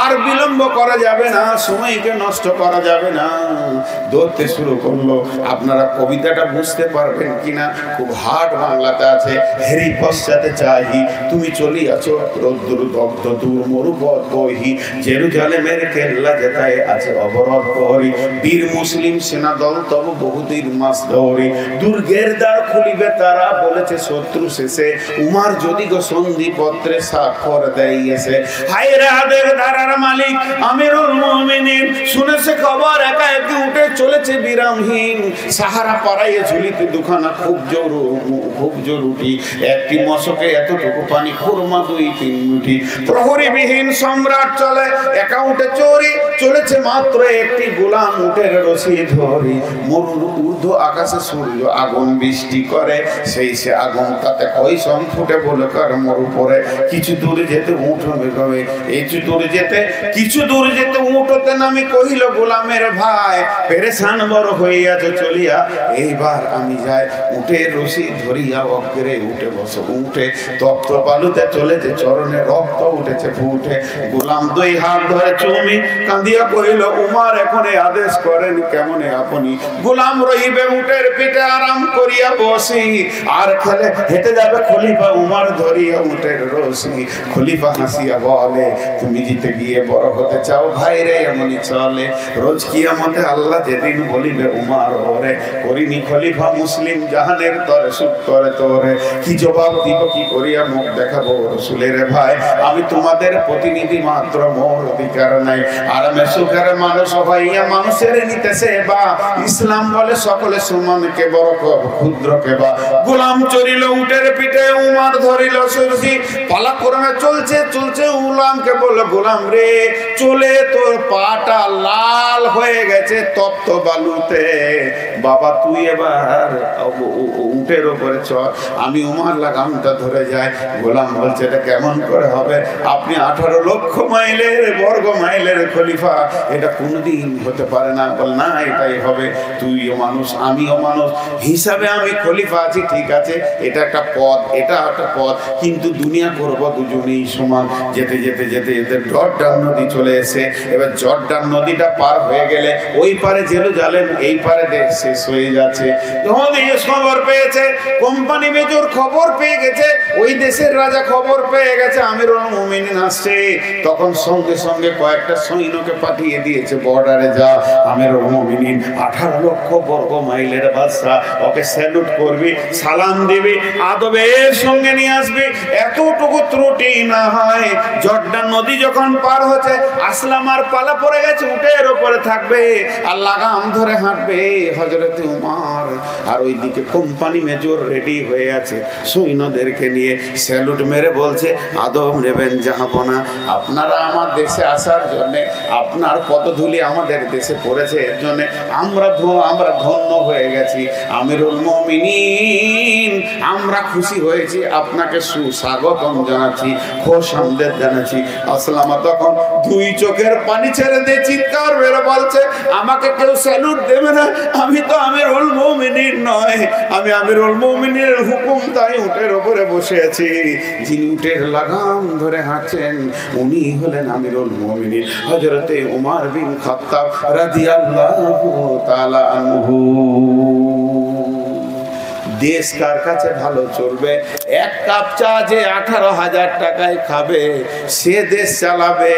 [SPEAKER 1] আর বিলম্ব করা যাবে না, সময়কে নষ্ট করা যাবে না। দৌড়তে শুরু করলো। আপনারা কবিতাটা বুঝতে পারবেন কিনা, খুব হার্ড বাংলাতে আছে। হেরি পশ্চাতে চাহি তুমি চলিয়াছ, রোদ্দুর দগ্ধ দূর মরুপথ বহি, জেরুজালেমের কেল্লা যেটায় আছে অবরোধ প্রহরী, বীর মুসলিম সেনা দল তব বহুদিন মাস দৌড়ি, দুর্গের দ্বার খুলিবে তারা, বলেছে শত্রু শেষে, উমার যদি গো সন্ধি পত্রে স্বাক্ষর দেইয়েছে। হায় রে আদের ধারার মালিক আমিরুল মুমিনিন শুনেছে খবর, একা একা উঠে চলেছে বিরামহীন। সাহারা পাড়ায় ঝুলিতে দুখানা খুব জরুরি, একটি মশকে এতটুকু পানি, খুরমা 2-3 মুঠি। প্রহরীবিহীন সম্রাট চলে, একা উঠে চোরি, চলেছে মাত্র একটি গোলাম উটের রশি ধরি। মরুর ঊর্ধ্ব আকাশে সূর্য আগুন বৃষ্টি করে, সেই সে আগুন তাতে কৈশম ফুটে বলে কার মরু পরে। কিছু দূর যেতে উঠ বেগবে, কিছু দূর যেতে উঠতে নামি কহিল গোলামের ভাই, পেরেশান বড় হইয়াছে চলিয়া, এইবার আমি যাই। উটের রশি ধরিয়া অগ্রে উঠে বসো। উঠে তপ্ত বালুতে চলেছে, চরণে রক্ত উঠেছে ফুটে। গোলাম 2 হাত ধরে চুমি কাঁদিয়া কহিল, উমার এখনে আদেশ করেন কেমনে আপনি? গোলাম রহিবে উটের পিঠে আরাম করিয়া বসি, আর খেলে হেঁটে যাবে খলিফা উমার ধরিয়া উটের রশি। খলিফা হাসিয়া বলে, তুমি জিতে গিয়ে বড় হতে চাও ভাই রে, এমনই চলে। রোজ কিয়ামতে আল্লাহ যেদিন বলিবে উমার ওরে, করিনি খলিফা মুসলিম জাহানের তরে সুখ করে তোরে। কি জবাব দিব, কি করিয়া মুখ দেখাবো রসুলের ভাই? আমি তোমাদের প্রতিনিধি মাত্র, মোর অধিকার নাই। আরামে সুখের মানুষ হইয়া মানুষের নিতেছে বা, ইসলাম বলে সকলে সমান, কে বড় ক্ষুদ্র কে বা। গোলাম চড়িল উটের পিঠে, উমার ধরিল সরষি, পালা ক্রমে চলছে চলছে। গোলামকে বলল, গোলাম রে চলে তোর পাটা লাল হয়ে গেছে তপ্ত বালুতে, বাবা তুই এবার উটের উপরে চল, আমি উমার লাগামটা ধরে যাই। গোলাম বলছে, এটা কেমন করে হবে? আপনি 18 লক্ষ মাইলের বর্গ মাইলের খলিফা, এটা কোনোদিন হতে পারে না। বল না, এটাই হবে। তুইও মানুষ আমিও মানুষ, হিসাবে আমি খলিফা আছি ঠিক আছে, এটা একটা পদ, এটা একটা পদ, কিন্তু দুনিয়া করব দুজনেই সমান। যেতে যেতে যেতে যেতে জর্ডান নদী চলে এসে, এবার জর্ডান নদীটা পার হয়ে গেলে ওই পারে জেরুজালেম, এই পারে দেশ শেষ হয়ে যাচ্ছে। যখন এই খবর পেয়েছে গেছে, কোম্পানি মেজর খবর পেয়ে গেছে, ওই দেশের রাজা খবর পেয়ে গেছে আমিরুল মুমিনিন আসছে। তখন সঙ্গে সঙ্গে কয়েকটা সৈন্যকে পাঠিয়ে দিয়েছে বর্ডারে, যা আমিরুল মুমিনিন 18 লক্ষ বর্গ মাইলের বাদশা, ওকে স্যালুট করবি, সালাম দিবি, আদবের সঙ্গে নিয়ে আসবি। এতটুকু ত্রুটি না হয়। জর্ডান নদী যখন পার হচ্ছে, আসলামার পালা পড়ে গেছে, উটের ওপরে থাকবে আর লাগাম ধরে হাঁটবে হযরতে উমর। আর ওইদিকে কোম্পানি মেজর রেডি হয়ে আছে সৈন্যদেরকে নিয়ে, স্যালুট মেরে বলছে, আদব নেবেন জাহাপনা, আপনারা আমার দেশে আসার জন্য, আপনার পদধূলি আমাদের দেশে পড়েছে, এর জন্য আমরা ধন্য হয়ে গেছি। আমিরুল মুমিনিন, আমরা খুশি হয়েছি, আপনাকে সুস্বাগতম জানাচ্ছি, খোশ আমদেদ জানাচ্ছি। আসলামা তখন দুই চোখের পানি ছেড়ে দিয়ে চিৎকার বেরো বলছে, আমাকে কেউ স্যালুট দেবে না, আমি তো আমিরুল মুমিনিন নয়, আমি আমিরুল মুমিনের হুকুম তাই উটের ওপরে বসে আছি। যিনি উটের লাগাম ধরে হাঁটছেন উনি হলেন আমিরুল মুমিনিন হযরতে উমর বিন খাত্তাব রাদিয়াল্লাহু তাআলা আনহু। দেশ কার কাছে ভালো চলবে? এক কাপ চা যে 18,000 টাকায় খাবে সে দেশ চালাবে,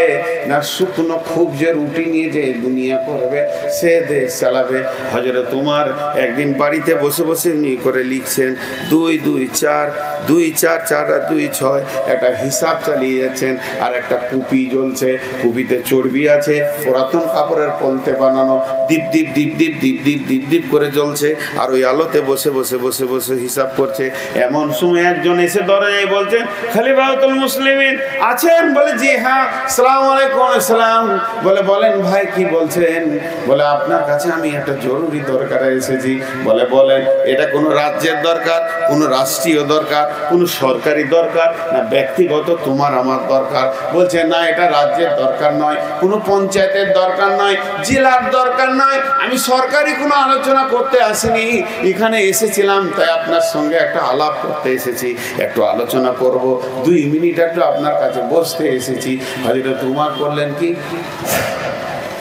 [SPEAKER 1] না শুকনো খুব যে রুটি নিয়ে যে দুনিয়া করবে সে দেশ চালাবে? হযরত উমর একদিন বাড়িতে বসে বসে উনি করে লিখছেন 2 2 4 2 4 4 আর 2 6, একটা হিসাব চালিয়ে যাচ্ছেন। আর একটা কুপি জ্বলছে, কুপিতে চর্বি আছে, পুরাতন কাপড়ের পলতে বানানো, দীপ দীপ দীপ দীপ দীপ দীপ দীপ দীপ করে জ্বলছে। আর ওই আলোতে বসে বসে বসে বসে হিসাব করছে। এমন সময় একজন এসে দরজায় বলছেন, খলিফাতুল মুসলিমিন আছেন? বলে, জি হ্যাঁ। আসসালামু আলাইকুম। আসসালাম। বলে, বলেন ভাই কি বলছেন? বলে, আপনার কাছে আমি একটা জরুরি দরকারে এসেছি। বলে, বলেন। এটা কোনো রাজ্যের দরকার, কোনো রাষ্ট্রীয় দরকার, কোনো সরকারি দরকার, না ব্যক্তিগত তোমার আমার দরকার? বলছে, না এটা রাজ্যের দরকার নয়, কোনো পঞ্চায়েতের দরকার নয়, জেলার দরকার নয়, আমি সরকারি কোনো আলোচনা করতে আসিনি, এখানে এসেছিলাম তাই আপনার সঙ্গে একটা আলাপ করতে এসেছি, একটু আলোচনা করব, 2 মিনিট একটু আপনার কাছে বসতে এসেছি। হযরত উমর করলেন কি,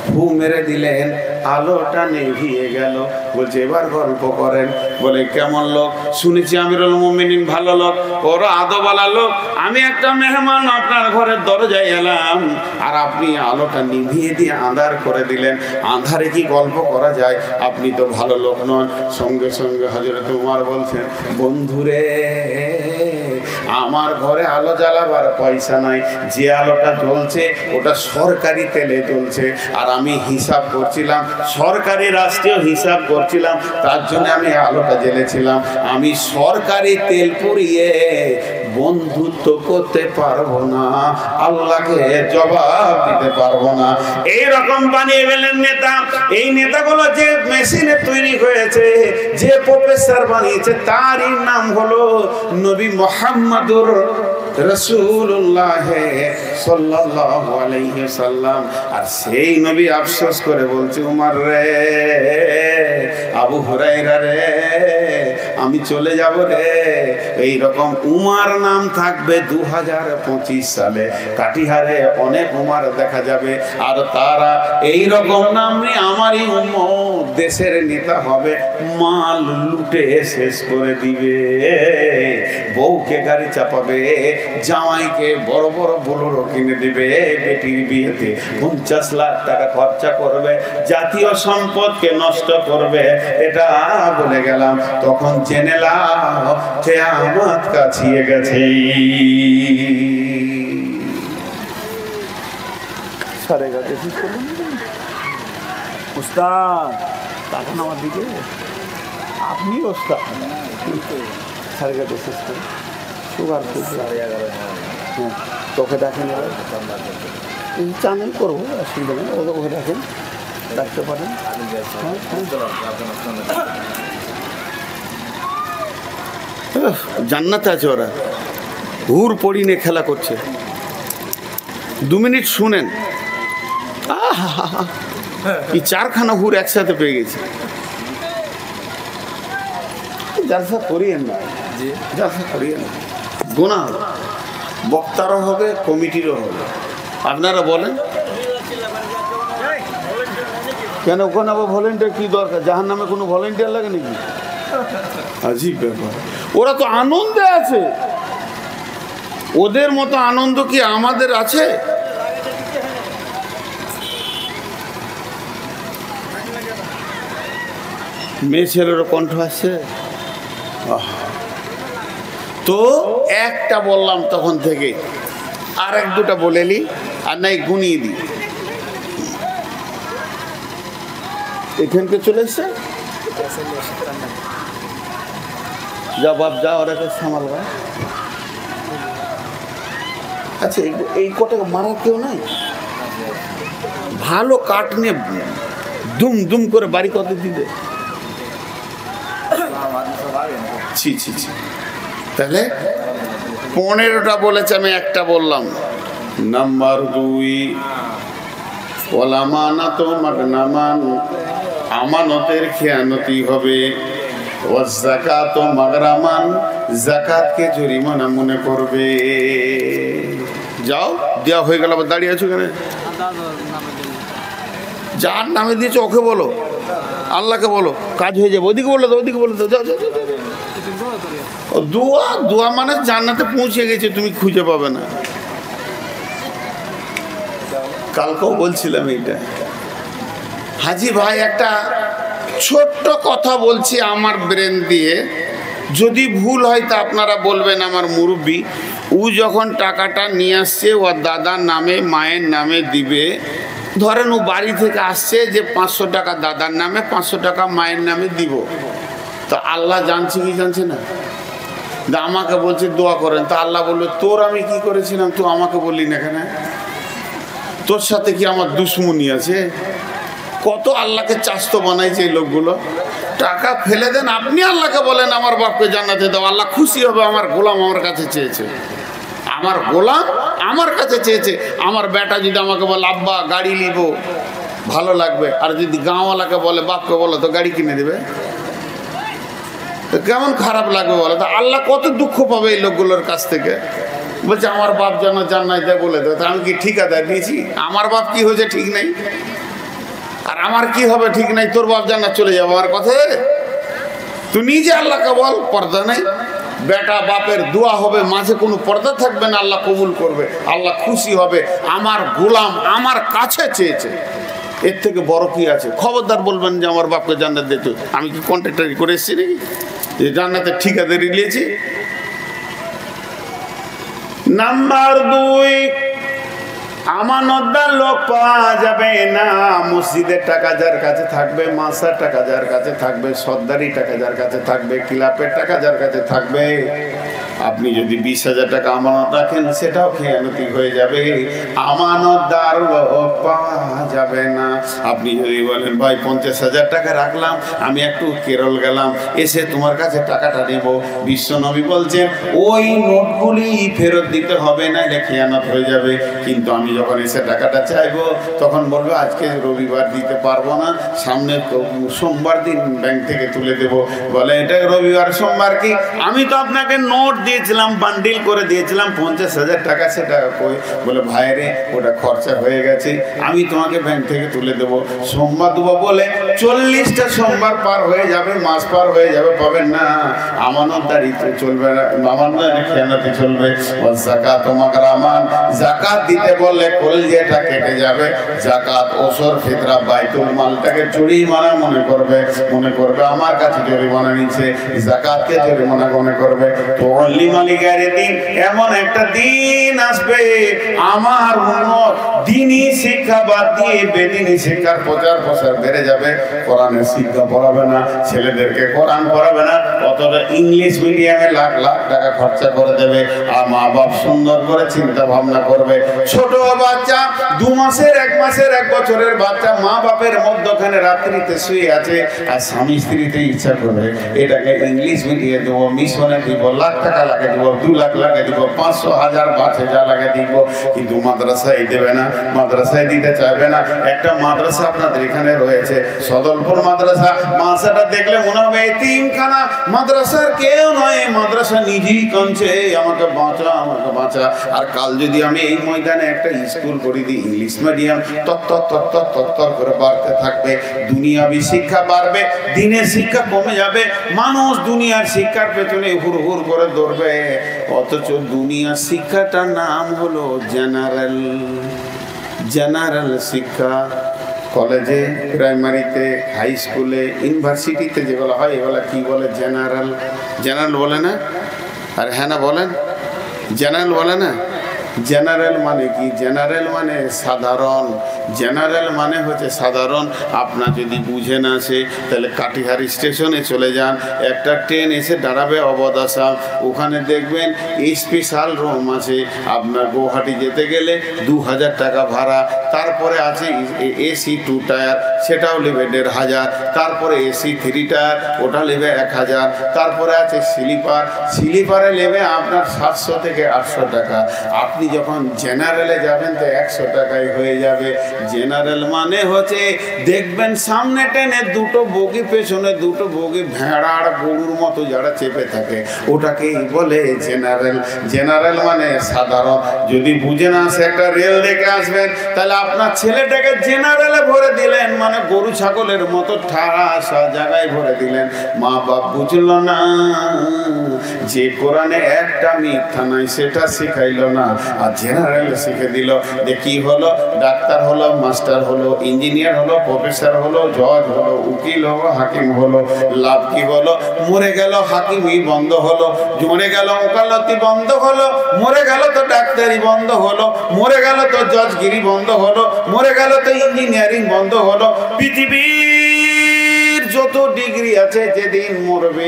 [SPEAKER 1] ফু মেরে দিলেন, আলোটা নিভিয়ে গেল। বলছে, এবার গল্প করেন। বলে, কেমন লোক? শুনেছি আমিরুল মুমিনিন ভালো লোক, ওরা আদবালা লোক, আমি একটা মেহমান আপনার ঘরের দরজায় এলাম আর আপনি আলোটা নিভিয়ে দিয়ে আঁধার করে দিলেন, আঁধারে কি গল্প করা যায়? আপনি তো ভালো লোক নন। সঙ্গে সঙ্গে হযরত উমর বলছেন, বন্ধুরে আমার ঘরে আলো জ্বালাবার পয়সা নাই, যে আলোটা জ্বলছে ওটা সরকারি তেলে জ্বলছে, আর আমি হিসাব করছিলাম, সরকারি রাষ্ট্রীয় হিসাব করছিলাম, তার জন্য আমি আলোটা জ্বেলেছিলাম। আমি সরকারি তেল পুড়িয়ে বন্ধুত্ব করতে পারবো না, আল্লাহকে জবাব দিতে পারবো না। এইরকম বানিয়ে গেলেন নেতা। এই নেতাগুলো যে মেশিনে তৈরি হয়েছে, যে প্রফেসর বানিয়েছে, তারই নাম হলো নবী মুহাম্মদুর রাসূলুল্লাহ সাল্লাল্লাহু আলাইহি ওয়াসাল্লাম। আর সেই নবী আফসোস করে বলছে, উমর রে, আবু হুরায়রা রে, আমি চলে যাব রে। এই রকম উমর নাম থাকবে 2025 সালে, কাটিহারে অনেক উমর দেখা যাবে, আর তারা এই রকম নাম নিয়ে আমারই উম্মত দেশের নেতা হবে, মাল লুটে শেষ করে দিবে, বউকে গাড়ি চাপাবে, জামাইকে বড় বড় বোলেরো কিনে দিবে, বেটির বিয়েতে 50 লাখ টাকা খরচা করবে, জাতীয় সম্পদকে নষ্ট করবে। এটা বলে গেলাম, তখন জেনে লাও কিয়ামত কাছিয়ে গেছে।
[SPEAKER 2] সাড়ে গাছে শেষ করবেন উস্তাদ, তখন আমার দিকে আপনি ওস্তাদ, সাড়ে গাছে শেষ করবেন। সুগার 11:30। হ্যাঁ, তোকে দেখেন, চ্যানেল করবো, অসুবিধা নেই, ওকে দেখেন, ডাকতে পারেন। জান্নাতে আছে ওরা, হুর পড়িনে খেলা করছে। 2 মিনিট শুনেন, এই 4খানা হুর একসাথে পেয়ে গেছে। জালসা করিয়েন না, জালসা করিয়েন না, গোনা হবে, বক্তারও হবে, কমিটিরও হবে। আপনারা বলেন কেন ওখানে আবার ভলেন্টিয়ার কি দরকার? জাহান্নামে কোনো ভলেন্টিয়ার লাগে নাকি? আজীব ব্যাপার। ওরা তো আনন্দে আছে, ওদের মতো আনন্দ কি আমাদের আছে? মেয়ে ছেলেরও কণ্ঠ আসছে। তো একটা বললাম তখন থেকে, আর এক দুটা বলে নি, আর নাই গুনিয়ে দিই। এখানকে চলে এসছে, যা বাপ যা, ওরা সামাল ভাই। আচ্ছা, এই কটাকে মারার কেউ নাই? ভালো কাঠ নিয়ে দুম দুম করে বাড়ি কত দিবে? ছি ছি ছি। তাহলে 15টা বলেছে, আমি একটা বললাম। নাম্বার 2, ওলামানাত মাগনামান, আমানতের খেয়ানতি হবে। ওয়াযাকাত মাগরামান, যাকাতকে জরিমানা মনে করবে। যাও, দেওয়া হয়ে গেল, আবার দাঁড়িয়ে আছো কেন? যার নামে দিয়েছো ওকে বলো, আল্লাহকে বলো, কাজ হয়ে যাবে। ওদিকে বলে দাও, ওদিকে বলে দাও, যাও যাও। দোয়া, দোয়া মানে জান্নাতে পৌঁছে গেছে, তুমি খুঁজে পাবে না। কালকেও বলছিলাম এইটা। হাজি ভাই, একটা ছোট্ট কথা বলছি আমার ব্রেন দিয়ে, যদি ভুল হয় তা আপনারা বলবেন। আমার মুরব্বি, ও যখন টাকাটা নিয়ে আসছে ওর দাদার নামে মায়ের নামে দিবে, ধরেন ও বাড়ি থেকে আসছে যে 500 টাকা দাদার নামে, 500 টাকা মায়ের নামে দিব। তো আল্লাহ জানছে কি জানছে না? আমাকে বলছে দোয়া করেন। তা আল্লাহ বললো, তোর আমি কি করেছিলাম, তুই আমাকে বললি না কেন? তোর সাথে কি আমার দুশ্মনী আছে? কত আল্লাহকে চাস্ত বানাইছে এই লোকগুলো। টাকা ফেলে দেন, আপনি আল্লাহকে বলেন আমার বাপকে জান্নাতে দাও, আল্লাহ খুশি হবে। আমার গোলাম আমার কাছে চেয়েছে, আমার গোলাম আমার কাছে চেয়েছে। আমার বেটা যদি আমাকে বলে আব্বা গাড়ি নিব, ভালো লাগবে। আর যদি গাঁওয়ালাকে বলে, বাপকে বলো তো গাড়ি কিনে দেবে, কেমন খারাপ লাগবে বলে? তো আল্লাহ কত দুঃখ পাবে এই লোকগুলোর কাছ থেকে। বলছে আমার বাপ যেন জান্নাতে দেয় বলে দেয়। আমি কি ঠিকাদার নিয়েছি? আমার বাপ কি হয়েছে ঠিক নাই, আর আমার কি হবে ঠিক নাই। তোর বাপ জান্নাত চলে যাবো আমার কথা? তুই নিজে আল্লাহকে বল, পর্দা নেই। বেটা বাপের দোয়া হবে, মাঝে কোনো পর্দা থাকবে না, আল্লাহ কবুল করবে, আল্লাহ খুশি হবে। আমার গোলাম আমার কাছে চেয়েছে, এর থেকে বড় কি আছে? খবরদার বলবেন যে আমার বাপকে জান্নাত দিতে। আমি কি কন্ট্রাক্টারি করে এসেছি নাকি যে জান্নাতের ঠিকাদারি নিয়েছি? নাম্বার 2, আমানতদার লোক পাওয়া যাবে না। মসজিদের টাকা যার কাছে থাকবে, মাসার টাকা যার কাছে থাকবে, সর্দারি টাকা যার কাছে থাকবে, ক্লাবের টাকা যার কাছে থাকবে, আপনি যদি 20,000 টাকা আমানত রাখেন, সেটাও খেয়ানতি হয়ে যাবে। আমানতদার লোক পাওয়া যাবে না। আপনি যদি বলেন ভাই 50,000 টাকা রাখলাম, আমি একটু কেরল গেলাম, এসে তোমার কাছে টাকাটা নেব, বিশ্বনবী বলছেন ওই নোটগুলি ফেরত দিতে হবে না, এটা খেয়ানত হয়ে যাবে। কিন্তু আমি যখন এসে টাকাটা চাইবো, তখন বলবো আজকে রবিবার দিতে পারবো না, সামনে সোমবার দিন ব্যাংক থেকে তুলে দেবো। বলে এটা রবিবার সোমবার কি? আমি তো আপনাকে নোট দিয়েছিলাম, বান্ডিল করে দিয়েছিলাম 50,000 টাকা, সেটা কই? বলে ভাইরে ওটা খরচা হয়ে গেছে, আমি তোমাকে ব্যাংক থেকে তুলে দেবো, সোমবার দেবো। বলে 40টা সোমবার পার হয়ে যাবে, মাস পার হয়ে যাবে, পাবেন না। আমানতদারি চলবে না, আমানতদারি খেয়ানতি চলবে। যাকাত মাগরামান, যাকাত দিতে বললে কলজেটা কেটে যাবে। যাকাত ওসর ফিতরা বাইতুল মালটাকে জরিমানা মনে করবে, আমার কাছে জরিমানা নিচ্ছে, যাকাতকে জরিমানা মনে করবে। তো অনলি মালিকের দিন, এমন একটা দিন আসবে আমার উম্মত দ্বীনি শিক্ষা বাদ দিয়ে বেদিনী শিক্ষার প্রচার প্রসার বেড়ে যাবে। কোরআনের শিক্ষা পড়াবে না, ছেলেদেরকে কোরআন পড়াবে না, অতটা ইংলিশ মিডিয়ামে লাখ লাখ টাকা খরচা করে দেবে। আর মা বাপ সুন্দর করে চিন্তা ভাবনা করবে। ছোট বাচ্চা 2 মাসের, 1 মাসের, 1 বছরের বাচ্চা মা বাপের মধ্যখানে রাত্রিতে শুয়ে আছে, আর স্বামী স্ত্রীতে ইচ্ছা করবে এটাকে ইংলিশ মিডিয়ামে দেবো, মিশনে দিব, লাখ টাকা লাগে দিব, 2 লাখ লাগে দিব, 500, 1000, 5000 লাগে দিব, কিন্তু মাদ্রাসায় দেবে না, মাদ্রাসায় দিতে চাইবে না। একটা মাদ্রাসা আপনাদের এখানে রয়েছে, সদলপুর মাদ্রাসা। মাদ্রাসাটা দেখলে মনে হবে এতিমখানা, মাদ্রাসার কেউ নয়,
[SPEAKER 1] মাদ্রাসা নিজেই কাঁদছে, আমাকে বাঁচা, আমাকে বাঁচা। আর কাল যদি আমি এই ময়দানে একটা স্কুল করে দিই ইংলিশ মিডিয়াম, তত্তর করে বাড়তে থাকবে, দুনিয়াবি শিক্ষা বাড়বে, দিনের শিক্ষা কমে যাবে, মানুষ দুনিয়ার শিক্ষার পেছনে হুড় হুড় করে দৌড়বে। অথচ দুনিয়ার শিক্ষাটার নাম হলো জেনারেল। জেনারেল শিক্ষা কলেজে, প্রাইমারিতে, হাই স্কুলে, ইউনিভার্সিটিতে যেগুলো হয় এগুলো কি বলে? জেনারেল। জেনারেল বলে না? আর হ্যাঁ না বলেন, জেনারেল বলে না? জেনারেল মানে কি? জেনারেল মানে সাধারণ। জেনারেল মানে হচ্ছে সাধারণ। আপনার যদি বুঝে না আসে তাহলে কাটিহার স্টেশনে চলে যান, একটা ট্রেন এসে দাঁড়াবে অবধ আসাম, ওখানে দেখবেন স্পেশাল রুম আছে। আপনার গুয়াহাটি যেতে গেলে 2000 টাকা ভাড়া। তারপরে আছে এসি 2 টায়ার, সেটাও নেবে 1500। তারপরে এসি 3 টায়ার, ওটা নেবে 1000। তারপরে আছে স্লিপার, স্লিপারে নেবে আপনার 700 থেকে 800 টাকা। আপনি যখন জেনারেলে যাবেন তো 100 টাকায় হয়ে যাবে। জেনারেল মানে হচ্ছে দেখবেন সামনে ট্রেনে 2টো বগি, পেছনে 2টো বগি, ভেড়ার গরুর মতো যারা চেপে থাকে ওটাকেই বলে জেনারেল। জেনারেল মানে সাধারণ। যদি বুঝে না আসে একটা রেল দেখে আসবেন, তাহলে আপনার ছেলেটাকে জেনারেলে ভরে দিলেন, মানে গরু ছাগলের মতো ঠাসা জায়গায় ভরে দিলেন। মা বাপ বুঝলো না যে কোরআনে একটা মিথ্যা নাই সেটা শিখাইলো না, আর জেনারেল শিখে দিল। যে কি হলো? ডাক্তার হলো, মাস্টার হলো, ইঞ্জিনিয়ার হলো, প্রফেসর হলো, জজ হলো, উকিল হলো, হাকিম হলো। লাভ কি হলো? মরে গেল হাকিমি বন্ধ হলো, মরে গেল ওকালতি বন্ধ হলো, মরে গেল তো ডাক্তারি বন্ধ হলো, মরে গেল তো জজগিরি বন্ধ হলো, মরে গেল তো ইঞ্জিনিয়ারিং বন্ধ হলো। পৃথিবীর যত ডিগ্রি আছে যেদিন মরবে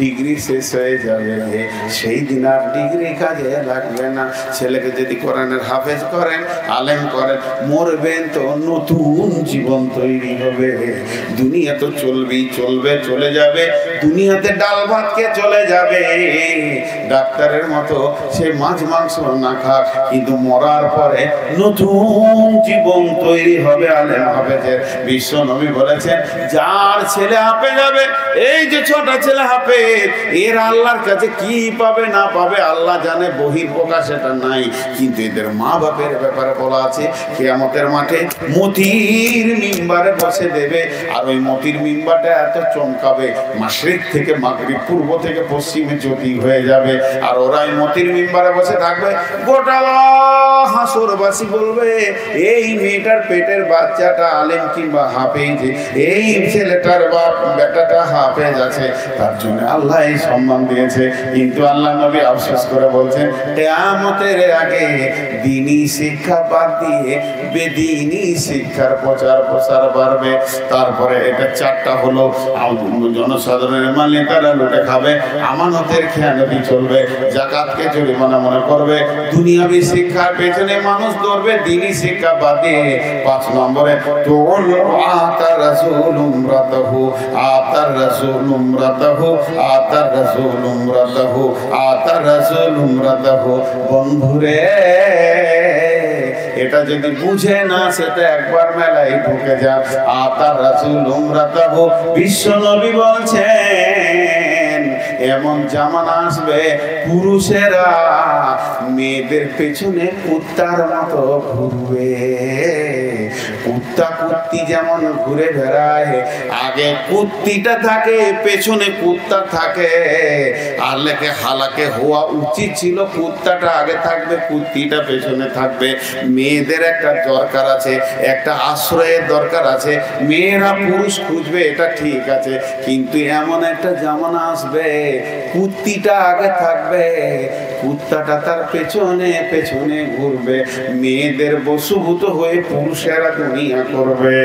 [SPEAKER 1] ডিগ্রি শেষ হয়ে যাবে, সেই দিন আর ডিগ্রি কাজে লাগবে না। ছেলেকে যদি কোরআনের হাফেজ করেন, আলেম করেন, মরবেন তো নতুন জীবন তৈরি হবে। দুনিয়া তো চলবেই, চলবে, চলে যাবে। দুনিয়াতে ডাল ভাত খেয়ে চলে যাবে, ডাক্তারের মতো সে মাছ মাংস না খাক, কিন্তু মরার পরে নতুন জীবন তৈরি হবে। আলেম হাফেজের বিশ্ব নবী বলেছেন, যার ছেলে হাফেজ হবে, এই যে ছোট ছেলে হাফেজ, এর আল্লাহর কাছে কি পাবে না পাবে আল্লাহ জানে, বহিঃপ্রকাশ এটা নাই। কিন্তু এদের মা বাপের ব্যাপারে বলা আছে, কিয়ামতের মাঠে মতির মিম্বারে বসে দেবে। আর ওই মতির মিম্বারটা এত চমকাবে, মাশরিক থেকে মাগরিব, পূর্ব থেকে পশ্চিমে জ্যোতি হয়ে যাবে। আর ওরা ওই মতির মিম্বারে বসে থাকবে। গোটা হাসরবাসী বলবে, এই মেয়েটার পেটের বাচ্চাটা আলেম কিংবা হাফেজ, এই ছেলেটার বাপ বেটাটা হাফেজ আছে, তার জন্য আল্লাহ এই সম্মান দিয়েছে। কিন্তু আল্লাহ নবী আফসোস করে বলছেন, কিয়ামতের আগে দ্বীনি শিক্ষা বাদ দিয়ে বেদিনী শিক্ষার প্রচার বাড়বে। তারপরে এটা 4টা হলো, জনসাধারণের মাল নেতারা লুটে খাবে, আমানতের খেয়ানতি চলবে, জাকাতকে জরিমানা মনে করবে, দুনিয়াবি শিক্ষার পেছনে মানুষ দৌড়বে, দ্বীনি শিক্ষা বাদ দিয়ে। 5 নম্বরে তুল আতার রাসূল উমরাতাহু, আতার রাসূল উমরাতাহু, আতার রাসূল উমরাতাহু, আতার রাসূল উমরাতাহু। বন্ধুরে, এটা যদি বুঝে না সেটা একবার মেলায় ঢুকে যান। আতার রাসূল উমরাতাহু, বিশ্ব নবী বলছেন এমন জামানা আসবে পুরুষেরা মেয়েদের পেছনে কুত্তার মতো ঘুরবে। কুত্তা কুত্তি যেমন ঘুরে বেড়ায়, আগে কুত্তিটা থাকে, পেছনে কুত্তা থাকে। আল্লাহকে হালাকে হওয়া উচিত ছিল কুত্তাটা আগে থাকবে, কুত্তিটা পেছনে থাকবে। মেয়েদের একটা দরকার আছে, একটা আশ্রয়ের দরকার আছে। মেয়েরা পুরুষ খুঁজবে, এটা ঠিক আছে, কিন্তু এমন একটা জামানা আসবে কুত্তিটা আগে থাকবে, কুত্তাটা তার পেছনে পেছনে ঘুরবে। মেয়েদের বশীভূত হয়ে পুরুষেরা দুনিয়া করবে।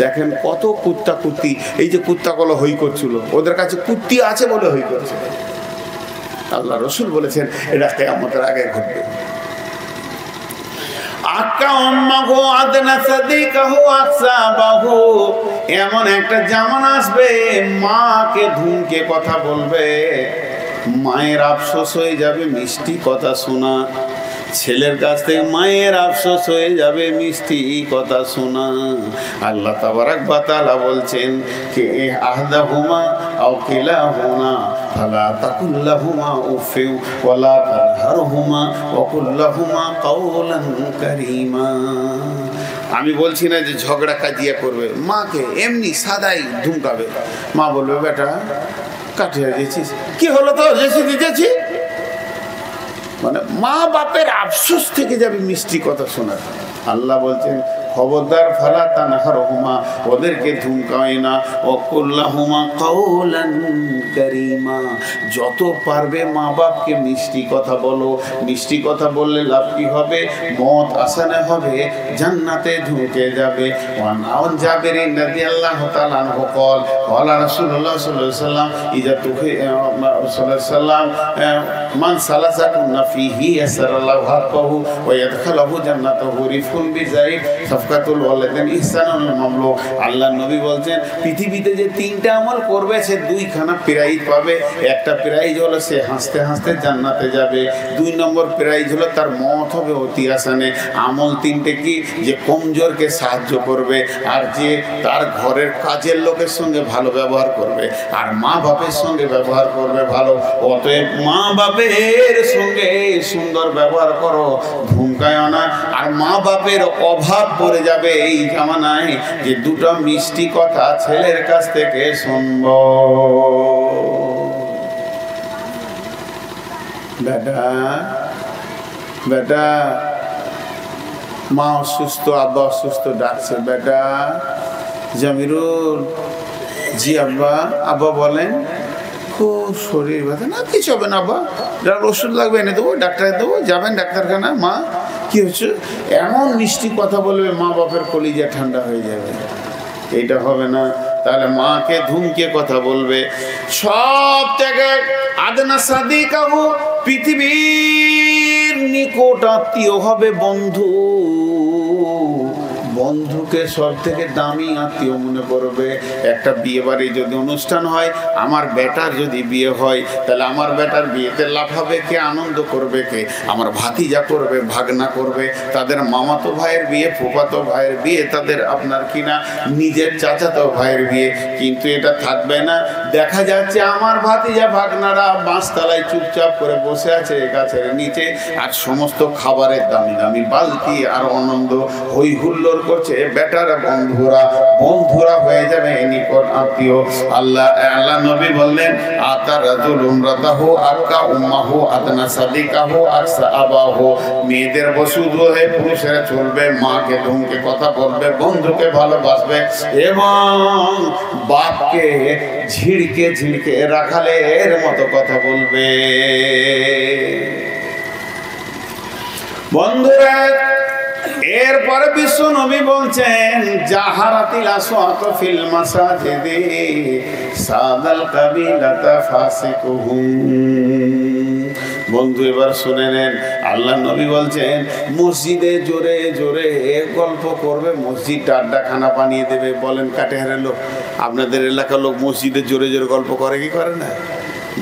[SPEAKER 1] দেখেন কত কুত্তা কুত্তি, এই যে কুত্তাগুলো হই করছিল, ওদের কাছে কুত্তি আছে বলে হই করছিল। আল্লাহ রসুল বলেছেন এটা কিয়ামতের আগে ঘটবে। এমন একটা জামানা আসবে মাকে ধুমকে কথা বলবে, মায়ের আফসোস হয়ে যাবে মিষ্টি কথা শোনা। ছেলের কাছ থেকে মায়ের আফসোস হয়ে যাবে মিষ্টি কথা শোনা। আল্লাহ তাবারাক ওয়া তাআলা বলছেন কে আহদাহুমা আও কিলাহুমা ফালা তাকুল লাহুমা উফিউ ওয়ালা তানহারহুমা ওয়া কুল লাহুমা কাওলান কারীমা। আমি বলছি না যে ঝগড়া কাজিয়া করবে, মাকে এমনি সাদাই ধুমকাবে। মা বলবে বেটা কাটিয়ে দিয়েছিস, কি হলো তো জেসি দিয়েছি, মানে মা বাপের আফসোস থেকে যাবে মিষ্টি কথা শোনার। আল্লাহ বলছেন খবরদার ফালা তানহারহুমা, ওদেরকে ধুমকাই না, ওয়াকুল লাহুমা কাওলান কারীমা, যত পারবে মা বাপকে মিষ্টি কথা বলো। মিষ্টি কথা বললে লাভ কি হবে? মত আসানে হবে, জান্নাতে ঢুকে যাবে। ওয়ান জাবিরিন রাদিয়াল্লাহু তাআলা আনহু قال قال رسول الله صلى الله عليه وسلم اذا تخي صلى الله عليه وسلم من سلسكن فيه يسر الله حقه ويدخله جنته رفق بزيد সফকাতুল ওয়ালিদাইন ইহসানুল মামলুক। আল্লাহর নবী বলছেন পৃথিবীতে যে তিনটা আমল করবে সে দুইখানা প্রাইজ পাবে। একটা প্রাইজ হলো সে হাসতে হাসতে জান্নাতে যাবে, 2 নম্বর প্রাইজ হলো তার মত হবে অতি আসানে। আমল তিনটে কি? যে কমজোরকে সাহায্য করবে, আর যে তার ঘরের কাজের লোকের সঙ্গে ভালো ব্যবহার করবে, আর মা বাপের সঙ্গে ব্যবহার করবে ভালো। অতএব মা বাপের সঙ্গে সুন্দর ব্যবহার করো, ধুমকায় না। আর মা বাপের অভাব পড়ে যাবে এই জামানায় যে দুটো মিষ্টি কথা ছেলের কাছ থেকে শুনব। বেটা বেটা মা অসুস্থ, আব্বা অসুস্থ, ডাকছে বেটা জামিরুল। জি আব্বা। আব্বা বলেন খুব শরীর ব্যথা। না কিছু হবে না আব্বা, ওষুধ লাগবে এনে দেবো, ডাক্তারে দেবো, যাবেন ডাক্তারখানা। মা কি হচ্ছে? এমন মিষ্টি কথা বলবে মা বাপের কলিজা ঠান্ডা হয়ে যাবে। এইটা হবে না। তাহলে মাকে ধুমকে কথা বলবে। সব থেকে আদনা সাদিকাহু, পৃথিবীর নিকট আত্মীয় হবে বন্ধু। বন্ধুকে সব থেকে দামি আত্মীয় মনে করবে। একটা বিয়ে বাড়ি যদি অনুষ্ঠান হয়, আমার বেটার যদি বিয়ে হয়, তাহলে আমার বেটার বিয়েতে লাভ হবে কে? আনন্দ করবে কে? আমার ভাতিজা করবে, ভাগনা করবে, তাদের মামাতো ভাইয়ের বিয়ে, ফুফাতো ভাইয়ের বিয়ে, তাদের আপনার কিনা নিজের চাচাতো ভাইয়ের বিয়ে। কিন্তু এটা থাকবে না। দেখা যাচ্ছে আমার ভাতিজা ভাগনারা বাঁশতলায় চুপচাপ করে বসে আছে গাছের নিচে, আর সমস্ত খাবারের দামি দামি বালতি আর আনন্দ হই হুল্লোড় করছে। বেটার বন্ধুরা বন্ধুরা হয়ে যাবে নিকট আত্মীয়। আল্লাহ নবী বললেন আতার রাজুল উমরাতাহু আকা উম্মাহু আদনা সাদিকাহু আকসা আবাহু। মেয়েদের বসুধ হয়ে পুরুষেরা চলবে, মাকে ধুমকে কথা বলবে, বন্ধুকে ভালোবাসবে, এবং বাপকে ঝিড়কে ঝিড়কে রাখালের মতো কথা বলবে। বন্ধুরা এরপরে বিশ্ব নবী বলছেন জাহারাতিল আসওয়াত ফিল মাসাজিদি সাদাল কাবিলাতা ফাসিকুহুম। বন্ধু এবার শুনে নেন, আল্লাহ নবী বলছেন মসজিদে জোরে জোরে গল্প করবে, মসজিদটা আড্ডাখানা বানিয়ে দেবে। বলেন কাটেহারের লোক, আপনাদের এলাকার লোক মসজিদে জোরে জোরে গল্প করে কি করে না?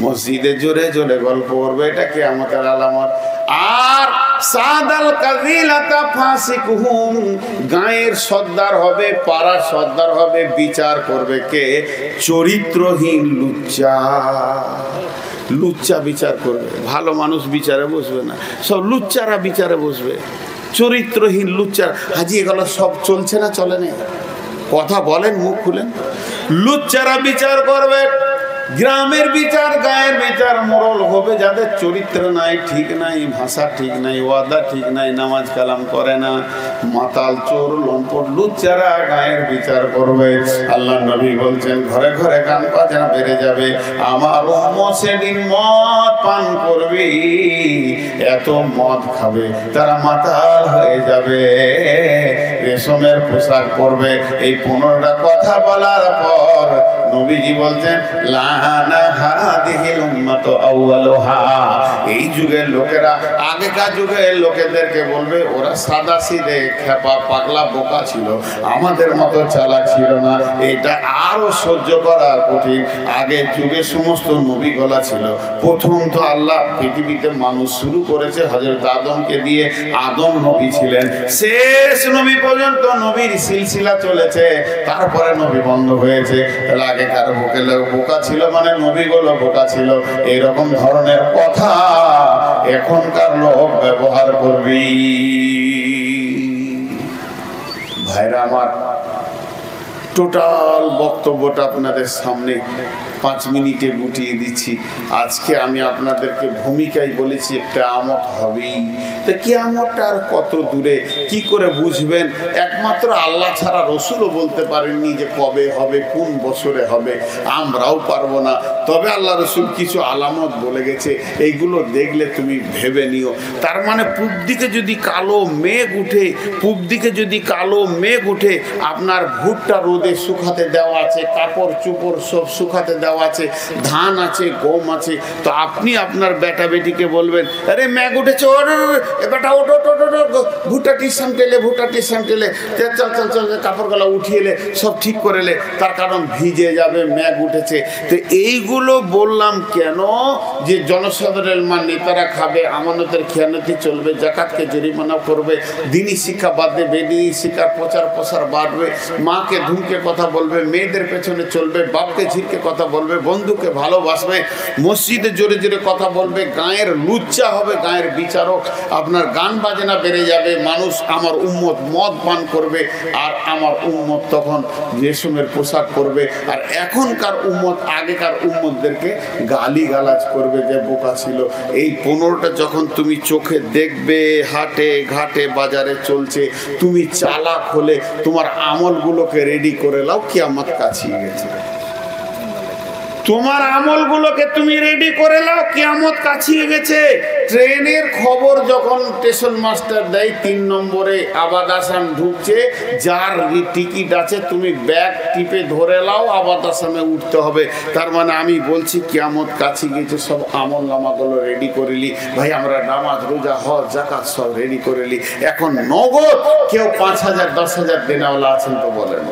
[SPEAKER 1] মসজিদে জোরে জোরে গল্প করবে, এটা কিয়ামতের আলামত। আর সাদাল কাবিলাতা ফাসিকুহুম, গায়ের সর্দার হবে, পাড়ার সর্দার হবে, বিচার করবে কে? চরিত্রহীন লুচ্চা। লুচ্চা বিচার করবে, ভালো মানুষ বিচারে বসবে না, সব লুচ্চারা বিচারে বসবে। চরিত্রহীন লুচ্চা। হাজি এগুলো সব চলছে না চলে না? কথা বলেন, মুখ খুলেন। লুচ্চারা বিচার করবে, গ্রামের বিচার, গায়ের বিচার। মোড়ল হবে যাদের চরিত্র নাই, ঠিক নাই, ভাষা ঠিক নাই, ওয়াদা ঠিক নাই, নামাজ কালাম করে না, মাতাল, চোর, লম্পট, লুচ্চারা গায়ের বিচার করবে। আল্লাহ নবী বলছেন ঘরে ঘরে গান বাজনা বেড়ে যাবে। আমার উম্মত সেদিন মদ পান করবে, এত মদ খাবে তারা মাতাল হয়ে যাবে, রেশমের পোশাক পরবে। এই 15টা কথা কথা বলার পর নবীজি বলছেন লানা হাদিহিল উম্মাতু আউয়ালুহা, এই যুগের লোকেরা আগেকার যুগের লোকেদেরকে বলবে ওরা সাদা সিধে খেপা পাগলা বোকা ছিল, আমাদের মতো চালাক ছিল না। এটা আরো সহ্য করা কঠিন। আগের যুগে সমস্ত নবী গলা ছিল। প্রথম তো আল্লাহ পৃথিবীতে মানুষ শুরু করেছে হযরত আদমকে দিয়ে, আদম নবী ছিলেন, শেষ নবী পর্যন্ত নবীর সিলসিলা চলেছে, তারপরে নবী বন্ধ হয়েছে। তাহলে আগেকার বোকা ছিল মানে নবীগুলো বোকা ছিল, এরকম ধরনের কথা এখনকার লোক ব্যবহার করবি। ভাইরা আমার, টোটাল বক্তব্যটা আপনাদের সামনে 5 মিনিটে গুটিয়ে দিচ্ছি। আজকে আমি আপনাদেরকে ভূমিকায় বলেছি একটা আমত হবেই। তো কিয়ামতটা আর কত দূরে, কি করে বুঝবেন? একমাত্র আল্লাহ ছাড়া রসুলও বলতে পারেননি যে কবে হবে, কোন বছরে হবে, আমরাও পারবো না। তবে আল্লাহ রসুল কিছু আলামত বলে গেছে, এইগুলো দেখলে তুমি ভেবে নিও। তার মানে পূব দিকে যদি কালো মেঘ উঠে, পূব দিকে যদি কালো মেঘ উঠে, আপনার ভুট্টা রোদে শুকাতে দেওয়া আছে, কাপড় চোপড় সব শুকাতে দেওয়া আছে, ধান আছে, গম আছে, তো আপনি আপনার বেটা বেটিকে বলবেন আরে মেঘ উঠেছে, বেটা ওটো ভুট্টা টিসাম টেলে, ভুট্টা টিসাম টেলে, চল চল চল কাপড়গুলো উঠিয়ে এলে, সব ঠিক করে এলে, তার কারণ ভিজে যাবে, মেঘ উঠেছে। তো এইগুলো বললাম কেন? যে জনসাধারণের মান নেতারা খাবে, আমানতের খেয়ানতি চলবে, জাকাতকে জরিমানা করবে, দিনই শিক্ষা বাদে বেদিনী শিক্ষার প্রচার বাড়বে, মাকে ধুমকে কথা বলবে, মেয়েদের পেছনে চলবে, বাপকে ঝিরকে কথা বলবে, বন্ধুকে ভালোবাসবে, মসজিদে জোরে জোরে কথা বলবে, গায়ের লুচ্চা হবে, গায়ের বিচারক, আপনার গান বাজনা বেড়ে যাবে, মানুষ আমার উম্মত মদ পান করবে, আর আমার উম্মত তখন রেশমের পোশাক করবে। আর এখনকার উম্মত আগেকার উম্মতদেরকে গালি গালাজ করবে যে বোকা ছিল। এই 15টা যখন তুমি চোখে দেখবে, হাটে ঘাটে বাজারে চলছে, তুমি চালাক হলে তোমার আমলগুলোকে রেডি করে নাও, কিয়ামত কাছিয়ে গেছে। তোমার আমলগুলোকে তুমি রেডি করে নাও, কিয়ামত কাছিয়ে গেছে। ট্রেনের খবর যখন স্টেশন মাস্টার দেয় 3 নম্বরে আবাদ আসাম ঢুকছে, যার টিকিট আছে তুমি ব্যাগ টিপে ধরে নাও, আবাদ আসামে উঠতে হবে। তার মানে আমি বলছি কিয়ামত কাছে গেছে, সব আমল নামাগুলো রেডি করিলি ভাই, আমরা নামাজ রোজা হজ যাকাত সব রেডি করিলি। এখন নগদ কেউ 5,000 10,000 দেনাওয়ালা আছেন তো বলেন?